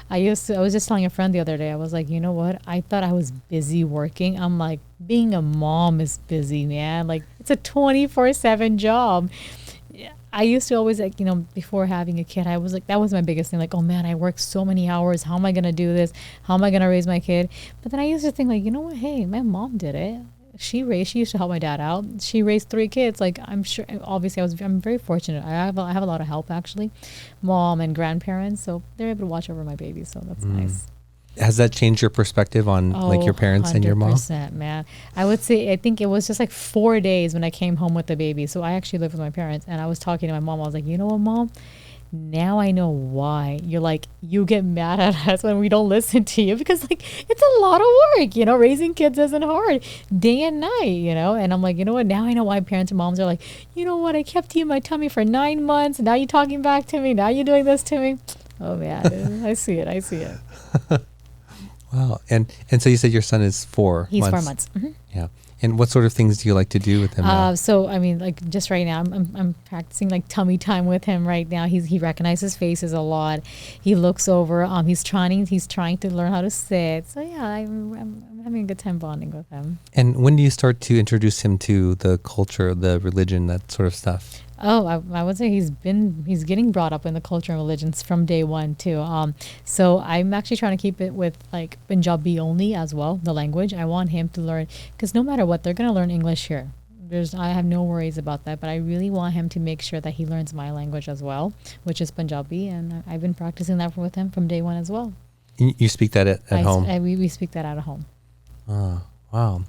A: I was just telling a friend the other day, I was like, you know what? I thought I was busy working. I'm like, being a mom is busy, man. Like, it's a 24/7 job. I used to always before having a kid, I was like, that was my biggest thing. Like, oh man, I work so many hours. How am I going to do this? How am I going to raise my kid? But then I used to think like, you know what? Hey, my mom did it. She used to help my dad out. She raised 3 kids. Like, I'm sure, obviously I'm very fortunate. I have a lot of help actually, mom and grandparents. So they're able to watch over my baby. So that's nice.
C: Has that changed your perspective on like your parents and your mom?
A: 100%, man. I would say, I think it was just like 4 days when I came home with the baby. So I actually lived with my parents, and I was talking to my mom. I was like, you know what, Mom? Now I know why you're like, you get mad at us when we don't listen to you, because like it's a lot of work, raising kids isn't hard day and night, and I'm like, you know what, now I know why parents and moms are like, you know what, I kept you in my tummy for 9 months, now you're talking back to me, now you're doing this to me. Oh man, I see it.
C: Wow. And so you said your son is 4
A: He's
C: months.
A: 4 months.
C: Yeah. And what sort of things do you like to do with him now?
A: So I mean, like just right now, I'm practicing like tummy time with him right now. He recognizes faces a lot. He looks over. He's trying to learn how to sit. So yeah, I'm having a good time bonding with him.
C: And when do you start to introduce him to the culture, the religion, that sort of stuff?
A: Oh, I would say he's getting brought up in the culture and religions from day one too. So I'm actually trying to keep it with like Punjabi only as well, the language. I want him to learn, because no matter what, they're going to learn English here. I have no worries about that, but I really want him to make sure that he learns my language as well, which is Punjabi, and I've been practicing that with him from day one as well.
C: You speak that at home?
A: We speak that at home.
C: Oh, wow.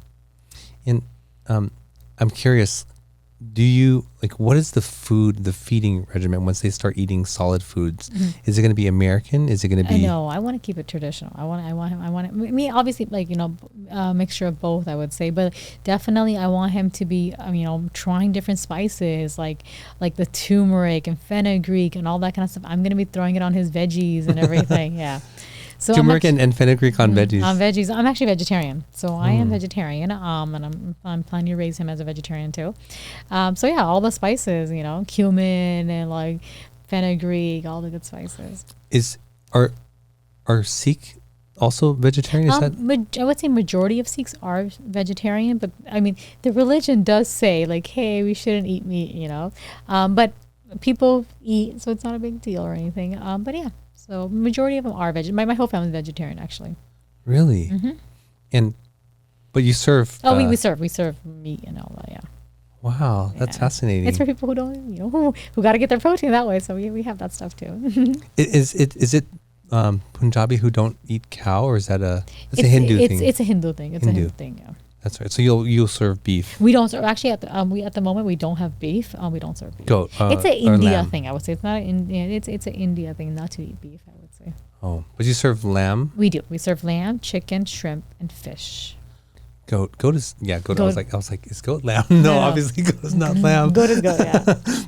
C: And I'm curious, do you, like, what is the feeding regimen once they start eating solid foods? Mm-hmm. Is it going to be American? Is it going to be?
A: No, I want to keep it traditional. I want me obviously, like, mixture of both, I would say, but definitely I want him to be, trying different spices, like the turmeric and fenugreek and all that kind of stuff. I'm going to be throwing it on his veggies and everything. Yeah. So
C: turmeric and fenugreek on veggies.
A: On veggies. I'm actually vegetarian. So I am vegetarian. And I'm planning to raise him as a vegetarian too. So yeah, all the spices, cumin and like fenugreek, all the good spices.
C: Are Sikh also vegetarian? Is that?
A: I would say majority of Sikhs are vegetarian, but I mean the religion does say like, hey, we shouldn't eat meat, but people eat, so it's not a big deal or anything. But yeah. So majority of them are vegetarian. My whole family is vegetarian, actually.
C: Really? Mm-hmm. But you serve.
A: Oh, we serve meat and all that. Yeah.
C: Wow, that's fascinating.
A: It's for people who don't, who got to get their protein that way. So we have that stuff too.
C: Is it Punjabi who don't eat cow, or is that a Hindu thing?
A: It's a Hindu thing. It's a Hindu thing. Yeah.
C: That's right. So you'll serve beef.
A: We don't serve. Actually, at the moment we don't have beef. We don't serve beef.
C: Goat.
A: It's an India thing. I would say it's not an Indian. It's an India thing not to eat beef. I would say.
C: Oh, but you serve lamb.
A: We do. We serve lamb, chicken, shrimp, and fish.
C: Goat is goat. I was like, is goat lamb? No, obviously goat is not lamb.
A: Goat is goat. Yeah.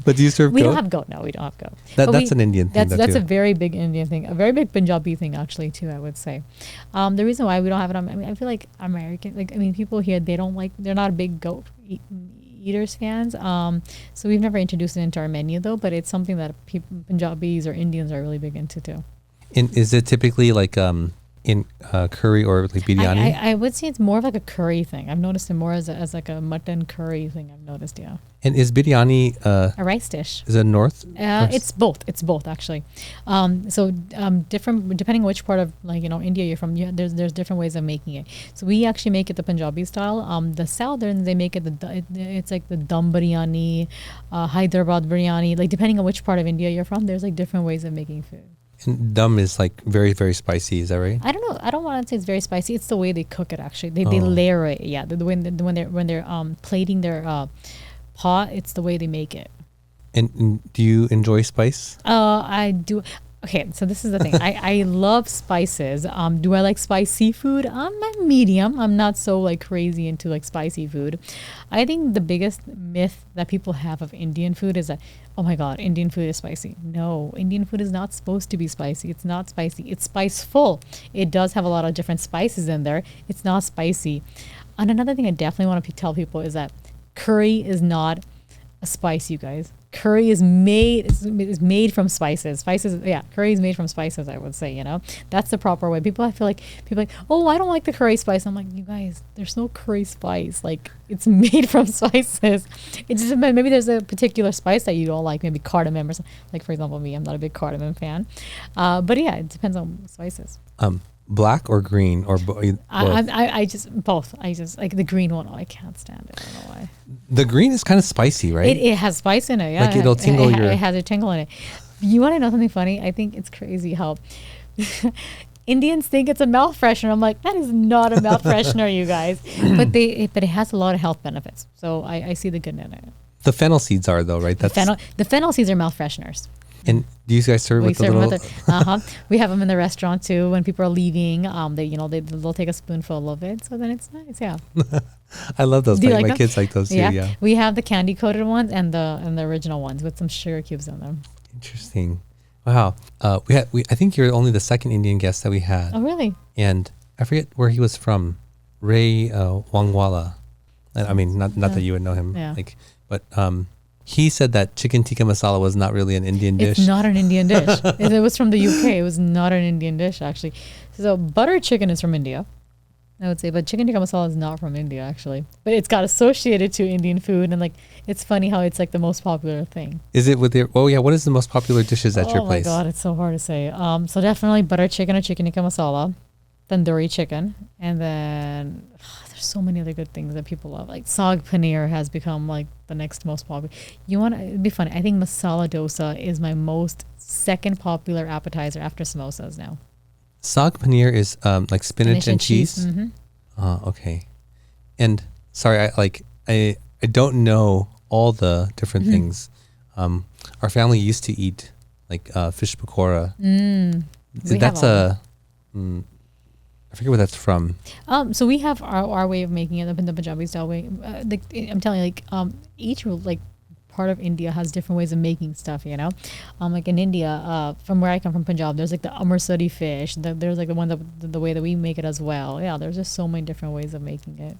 C: But do you serve?
A: We
C: goat?
A: don't have goat. No, we don't have goat.
C: That's an Indian thing.
A: That's a very big Indian thing. A very big Punjabi thing actually too. I would say. The reason why we don't have it, I feel like American, people here, they're not big goat eaters fans. So we've never introduced it into our menu though. But it's something that Punjabis or Indians are really big into too.
C: And is it typically like in curry or like biryani?
A: I would say it's more of like a curry thing. I've noticed it more as like a mutton curry thing. I've noticed, yeah.
C: And is biryani
A: a rice dish?
C: Is it north?
A: It's both. It's both actually. Different depending which part of India you're from. There's different ways of making it. So we actually make it the Punjabi style. The Southerns, they make it it's like the dum biryani, Hyderabad biryani. Like depending on which part of India you're from, there's like different ways of making food.
C: And dum is like very, very spicy. Is that right?
A: I don't know. I don't want to say it's very spicy. It's the way they cook it. Actually, they layer it. Yeah, when they're plating their pot, it's the way they make it. And
C: do you enjoy spice?
A: I do. Okay, so this is the thing. I love spices. Do I like spicy food? I'm medium. I'm not so like crazy into like spicy food. I think the biggest myth that people have of Indian food is that, oh my God, Indian food is spicy. No, Indian food is not supposed to be spicy. It's not spicy. It's spiceful. It does have a lot of different spices in there. It's not spicy. And another thing I definitely want to tell people is that curry is not a spice, you guys. Curry is made from spices. Curry is made from spices, I would say, That's the proper way. I feel like people are like, oh, I don't like the curry spice. I'm like, you guys, there's no curry spice. Like, it's made from spices. It's just, maybe there's a particular spice that you don't like, maybe cardamom or something. Like, for example, me, I'm not a big cardamom fan. But yeah, it depends on spices.
C: Black or green or both?
A: I just both. I just like the green one. Oh, I can't stand it. I don't know why.
C: The green is kind of spicy, right?
A: It has spice in it. Yeah,
C: like it'll tingle
A: it has a tingle in it. You want to know something funny? I think it's crazy how Indians think it's a mouth freshener. I'm like, that is not a mouth freshener, you guys. But it has a lot of health benefits. So I see the good in it.
C: The fennel seeds are though, right?
A: The fennel seeds are mouth fresheners.
C: And do you guys serve with the little?
A: We have them in the restaurant too. When people are leaving, they'll take a spoonful of it. So then it's nice. Yeah.
C: I love those. My kids like those too. Yeah.
A: We have the candy coated ones and the original ones with some sugar cubes in them.
C: Interesting. Wow. I think you're only the second Indian guest that we had.
A: Oh really?
C: And I forget where he was from. Ray Wangwala. I mean, not that you would know him,
A: Yeah.
C: but he said that chicken tikka masala was not really an Indian dish.
A: It's not an Indian dish. It was from the UK. It was not an Indian dish, actually. So butter chicken is from India, I would say, but chicken tikka masala is not from India, actually. But it's got associated to Indian food, and like it's funny how it's like the most popular thing.
C: Is it with your? Oh yeah, what is the most popular dishes at your place?
A: Oh my god, it's so hard to say. So definitely butter chicken or chicken tikka masala, tandoori chicken, and then there's so many other good things that people love. Like saag paneer has become like the next most popular. It'd be funny. I think masala dosa is my second popular appetizer after samosas now.
C: Saag paneer is like spinach and cheese.
A: Mm-hmm.
C: Okay. And sorry, I don't know all the different things. Our family used to eat like fish pakora. That's I forget where that's from.
A: So we have our way of making it, the Punjabi style way. I'm telling you, each part of India has different ways of making stuff. Like in India, from where I come from, Punjab, there's like the Amritsari fish. There's like the one the way that we make it as well. Yeah, there's just so many different ways of making it.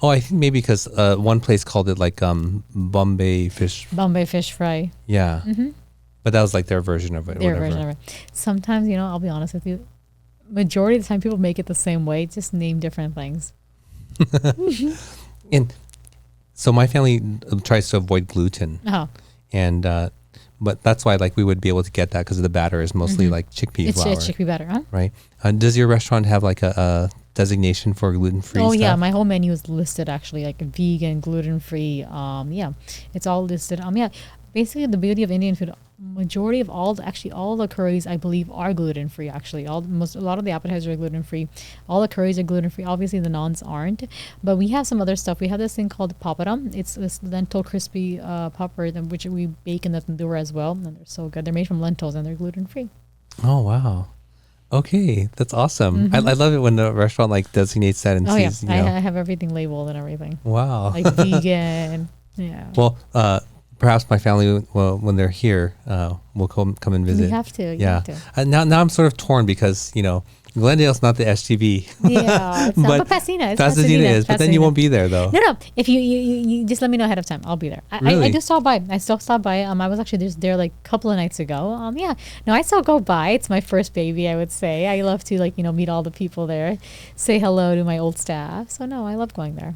C: Oh, I think maybe because one place called it like Bombay fish.
A: Bombay fish fry.
C: Yeah. But that was like their version of it.
A: Their version of it. Sometimes, I'll be honest with you. Majority of the time people make it the same way, just name different things.
C: And so my family tries to avoid gluten. And but that's why like we would be able to get that because the batter is mostly like chickpea flour.
A: It's chickpea batter, huh?
C: Right. Does your restaurant have like a designation for gluten-free stuff?
A: Yeah, my whole menu is listed actually, like vegan, gluten-free. It's all listed. Basically the beauty of Indian food, majority of all the curries I believe are gluten-free. Actually, a lot of the appetizers are gluten-free. All the curries are gluten-free. Obviously, the naans aren't, but we have some other stuff. We have this thing called papadum. It's this lentil crispy papad, which we bake in the tandoor as well, and they're so good. They're made from lentils and they're gluten-free.
C: Oh wow. Okay, that's awesome. I love it when the restaurant like designates that and sees.
A: I have everything labeled and everything.
C: Wow.
A: Like vegan. Yeah.
C: Well, perhaps my family, when they're here, will come and visit.
A: We have to.
C: Yeah. Now I'm sort of torn because Glendale's not the SGV.
A: Yeah, it's not, but Pasadena is.
C: Pasadena is, but then you won't be there though.
A: No. If you just let me know ahead of time, I'll be there.
C: Really?
A: I just stopped by. I still stopped by. I was actually just there like a couple of nights ago. No, I still go by. It's my first baby, I would say. I love to meet all the people there, say hello to my old staff. So no, I love going there.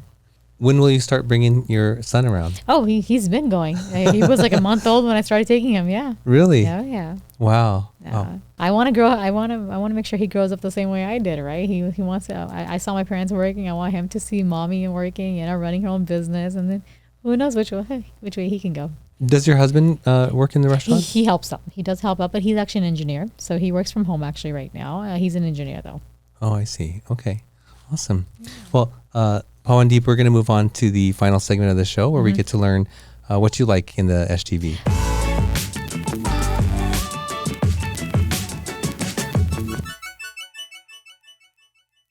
C: When will you start bringing your son around?
A: Oh, he's been going. He was like a month old when I started taking him. Yeah.
C: Really?
A: Oh yeah.
C: Wow.
A: Yeah.
C: Oh.
A: I want to grow. I want to make sure he grows up the same way I did. Right? He wants to. I saw my parents working. I want him to see mommy working. Running her own business, and then who knows which way he can go.
C: Does your husband work in the restaurant?
A: He helps out. He does help out, but he's actually an engineer. So he works from home actually right now. He's an engineer though.
C: Oh, I see. Okay. Awesome. Well, Pawandeep, we're going to move on to the final segment of the show where we get to learn what you like in the SGV.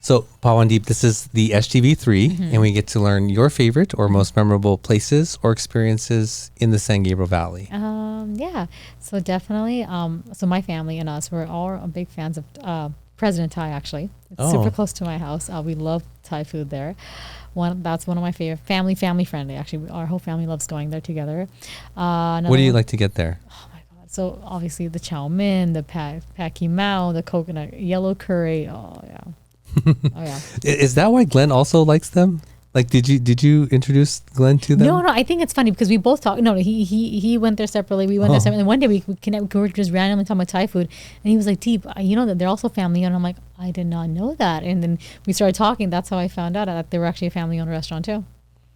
C: So, Pawandeep, this is the SGV3, and we get to learn your favorite or most memorable places or experiences in the San Gabriel Valley.
A: Yeah. So definitely, so my family and us, we're all big fans of President Thai, actually. It's super close to my house. We love Thai food there. That's one of my favorite. Family friendly, actually. Our whole family loves going there together.
C: What do you like to get there?
A: Oh my God. So obviously the chow mein, the paki mao, the coconut yellow curry. Oh yeah. Oh yeah.
C: Is that why Glenn also likes them? Like, did you introduce Glenn to them?
A: No, I think it's funny because we both talked. No, he went there separately. We went there separately. And one day we were just randomly talking about Thai food, and he was like, "Deep, that they're also family owned." I'm like, I did not know that. And then we started talking. That's how I found out that they were actually a family owned restaurant too.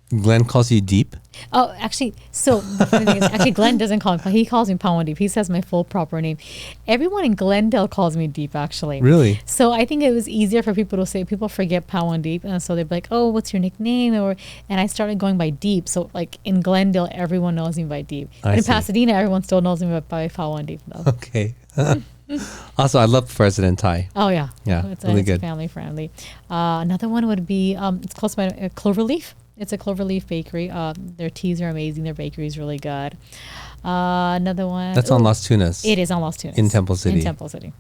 C: Glenn calls you Deep?
A: Oh, actually, so the funny thing is, actually, Glenn doesn't call me. He calls me Pawandeep. He says my full proper name. Everyone in Glendale calls me Deep, actually.
C: Really?
A: So I think it was easier for people to say. People forget Pawandeep, and so they'd be like, "Oh, what's your nickname?" And I started going by Deep. So like in Glendale, everyone knows me by Deep. But in Pasadena, everyone still knows me by Pawandeep, though.
C: Okay. Also, I love President Thai.
A: Oh yeah.
C: Yeah,
A: it's
C: really good.
A: Family friendly. Another one would be it's close by Cloverleaf. It's a Cloverleaf bakery. Their teas are amazing. Their bakery is really good. Another one.
C: That's on Las Tunas.
A: It is on Las Tunas.
C: In Temple City.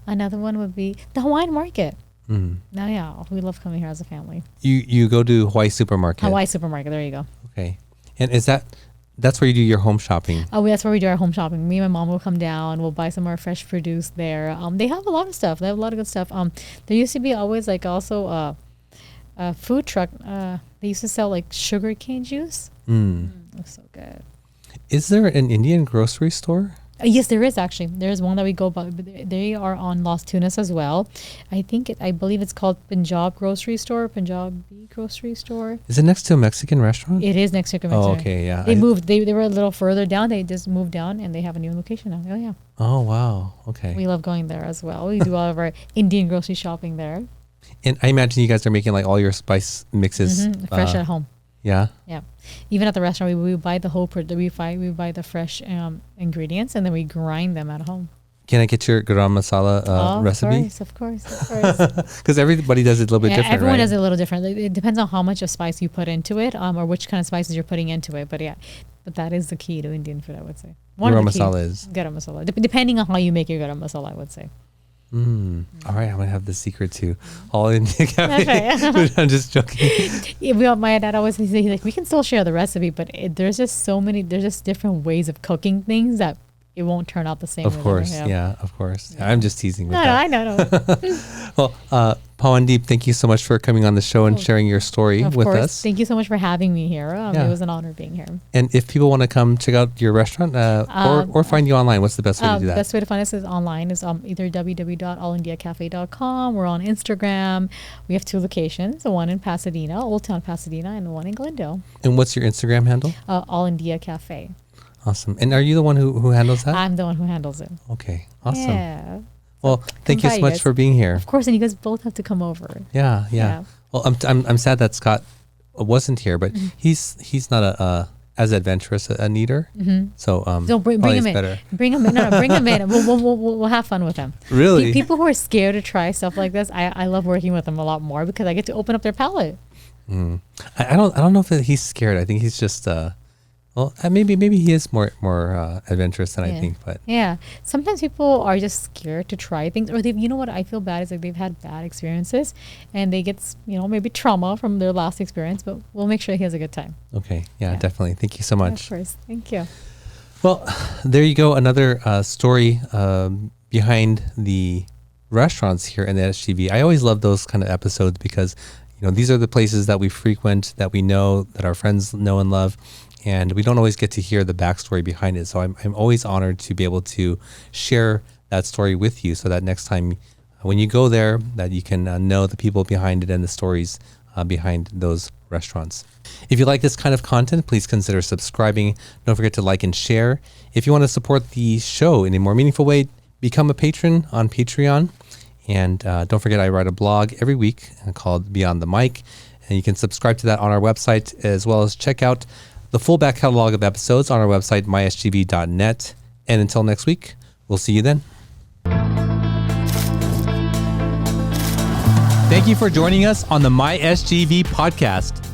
A: Another one would be the Hawaiian Market. No, yeah, we love coming here as a family.
C: You go to Hawaii Supermarket.
A: Hawaii Supermarket, there you go.
C: Okay. And that's where you do your home shopping?
A: Oh, that's where we do our home shopping. Me and my mom will come down. We'll buy some of our fresh produce there. They have a lot of stuff. They have a lot of good stuff. There used to be always like also a food truck. They used to sell like sugar cane juice. It was so good.
C: Is there an Indian grocery store?
A: Yes, there is actually. There's one that we go by. They are on Las Tunas as well. I believe it's called Punjabi Grocery Store.
C: Is it next to a Mexican restaurant?
A: It is next to a Mexican restaurant.
C: Oh, okay, yeah.
A: They moved. They were a little further down. They just moved down and they have a new location now. Oh, yeah.
C: Oh, wow. Okay.
A: We love going there as well. We do all of our Indian grocery shopping there.
C: And I imagine you guys are making like all your spice mixes.
A: Fresh at home.
C: Yeah.
A: Yeah. Even at the restaurant, we buy the whole we buy the fresh ingredients and then we grind them at home.
C: Can I get your garam masala recipe?
A: Of course.
C: Because everybody does it a little bit different,
A: everyone
C: right?
A: does it a little different. It depends on how much of spice you put into it, or which kind of spices you're putting into it. But that is the key to Indian food, I would say.
C: Garam masala is?
A: Garam masala. Depending on how you make your garam masala, I would say.
C: All right, I'm gonna have the secret to all Indian cafe. I'm just joking.
A: My dad always says like we can still share the recipe, but there's just different ways of cooking things that it won't turn out the same.
C: Of course, yeah, of course. Yeah. I'm just teasing with that.
A: I know.
C: Well, Pawandeep, thank you so much for coming on the show and sharing your story with us.
A: Thank you so much for having me here. It was an honor being here.
C: And if people want to come check out your restaurant or find you online, what's the best way to do that?
A: The best way to find us is online is either www.allindiacafe.com. We're on Instagram. We have 2 locations, one in Pasadena, Old Town Pasadena, and one in Glendale.
C: And what's your Instagram handle?
A: All India Cafe.
C: Awesome. And are you the one who handles that?
A: I'm the one who handles it.
C: Okay. Awesome.
A: Yeah.
C: Well, thank you so much for being here.
A: Of course, and you guys both have to come over.
C: Yeah. Well, I'm sad that Scott wasn't here, but he's not as adventurous a eater. So
A: bring him in.
C: Better.
A: Bring him in. No, bring him in. We'll have fun with him.
C: Really?
A: People who are scared to try stuff like this, I love working with them a lot more because I get to open up their palate.
C: I don't know if he's scared. I think he's just maybe he is more adventurous than I think, but
A: sometimes people are just scared to try things, or you know what I feel bad is like they've had bad experiences and they get maybe trauma from their last experience, but we'll make sure he has a good time.
C: Okay, definitely. Thank you so much.
A: Of course, thank you.
C: Well, there you go, another story behind the restaurants here in the SGV. I always love those kind of episodes because these are the places that we frequent, that we know, that our friends know and love. And we don't always get to hear the backstory behind it. So I'm always honored to be able to share that story with you so that next time when you go there, that you can know the people behind it and the stories behind those restaurants. If you like this kind of content, please consider subscribing. Don't forget to like and share. If you want to support the show in a more meaningful way, become a patron on Patreon. And don't forget, I write a blog every week called Beyond the Mic. And you can subscribe to that on our website, as well as check out the full back catalog of episodes on our website, mysgv.net. And until next week, we'll see you then. Thank you for joining us on the MySGV podcast.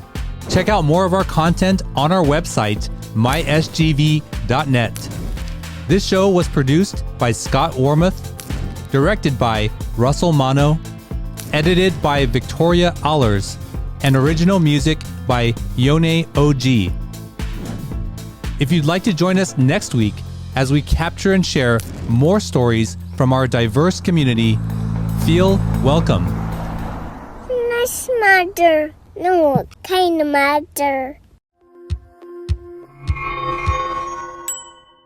C: Check out more of our content on our website, mysgv.net. This show was produced by Scott Wormuth, directed by Russell Mano, edited by Victoria Allers, and original music by Yone OG. If you'd like to join us next week as we capture and share more stories from our diverse community, feel welcome.
M: Nice matter. No kind of matter.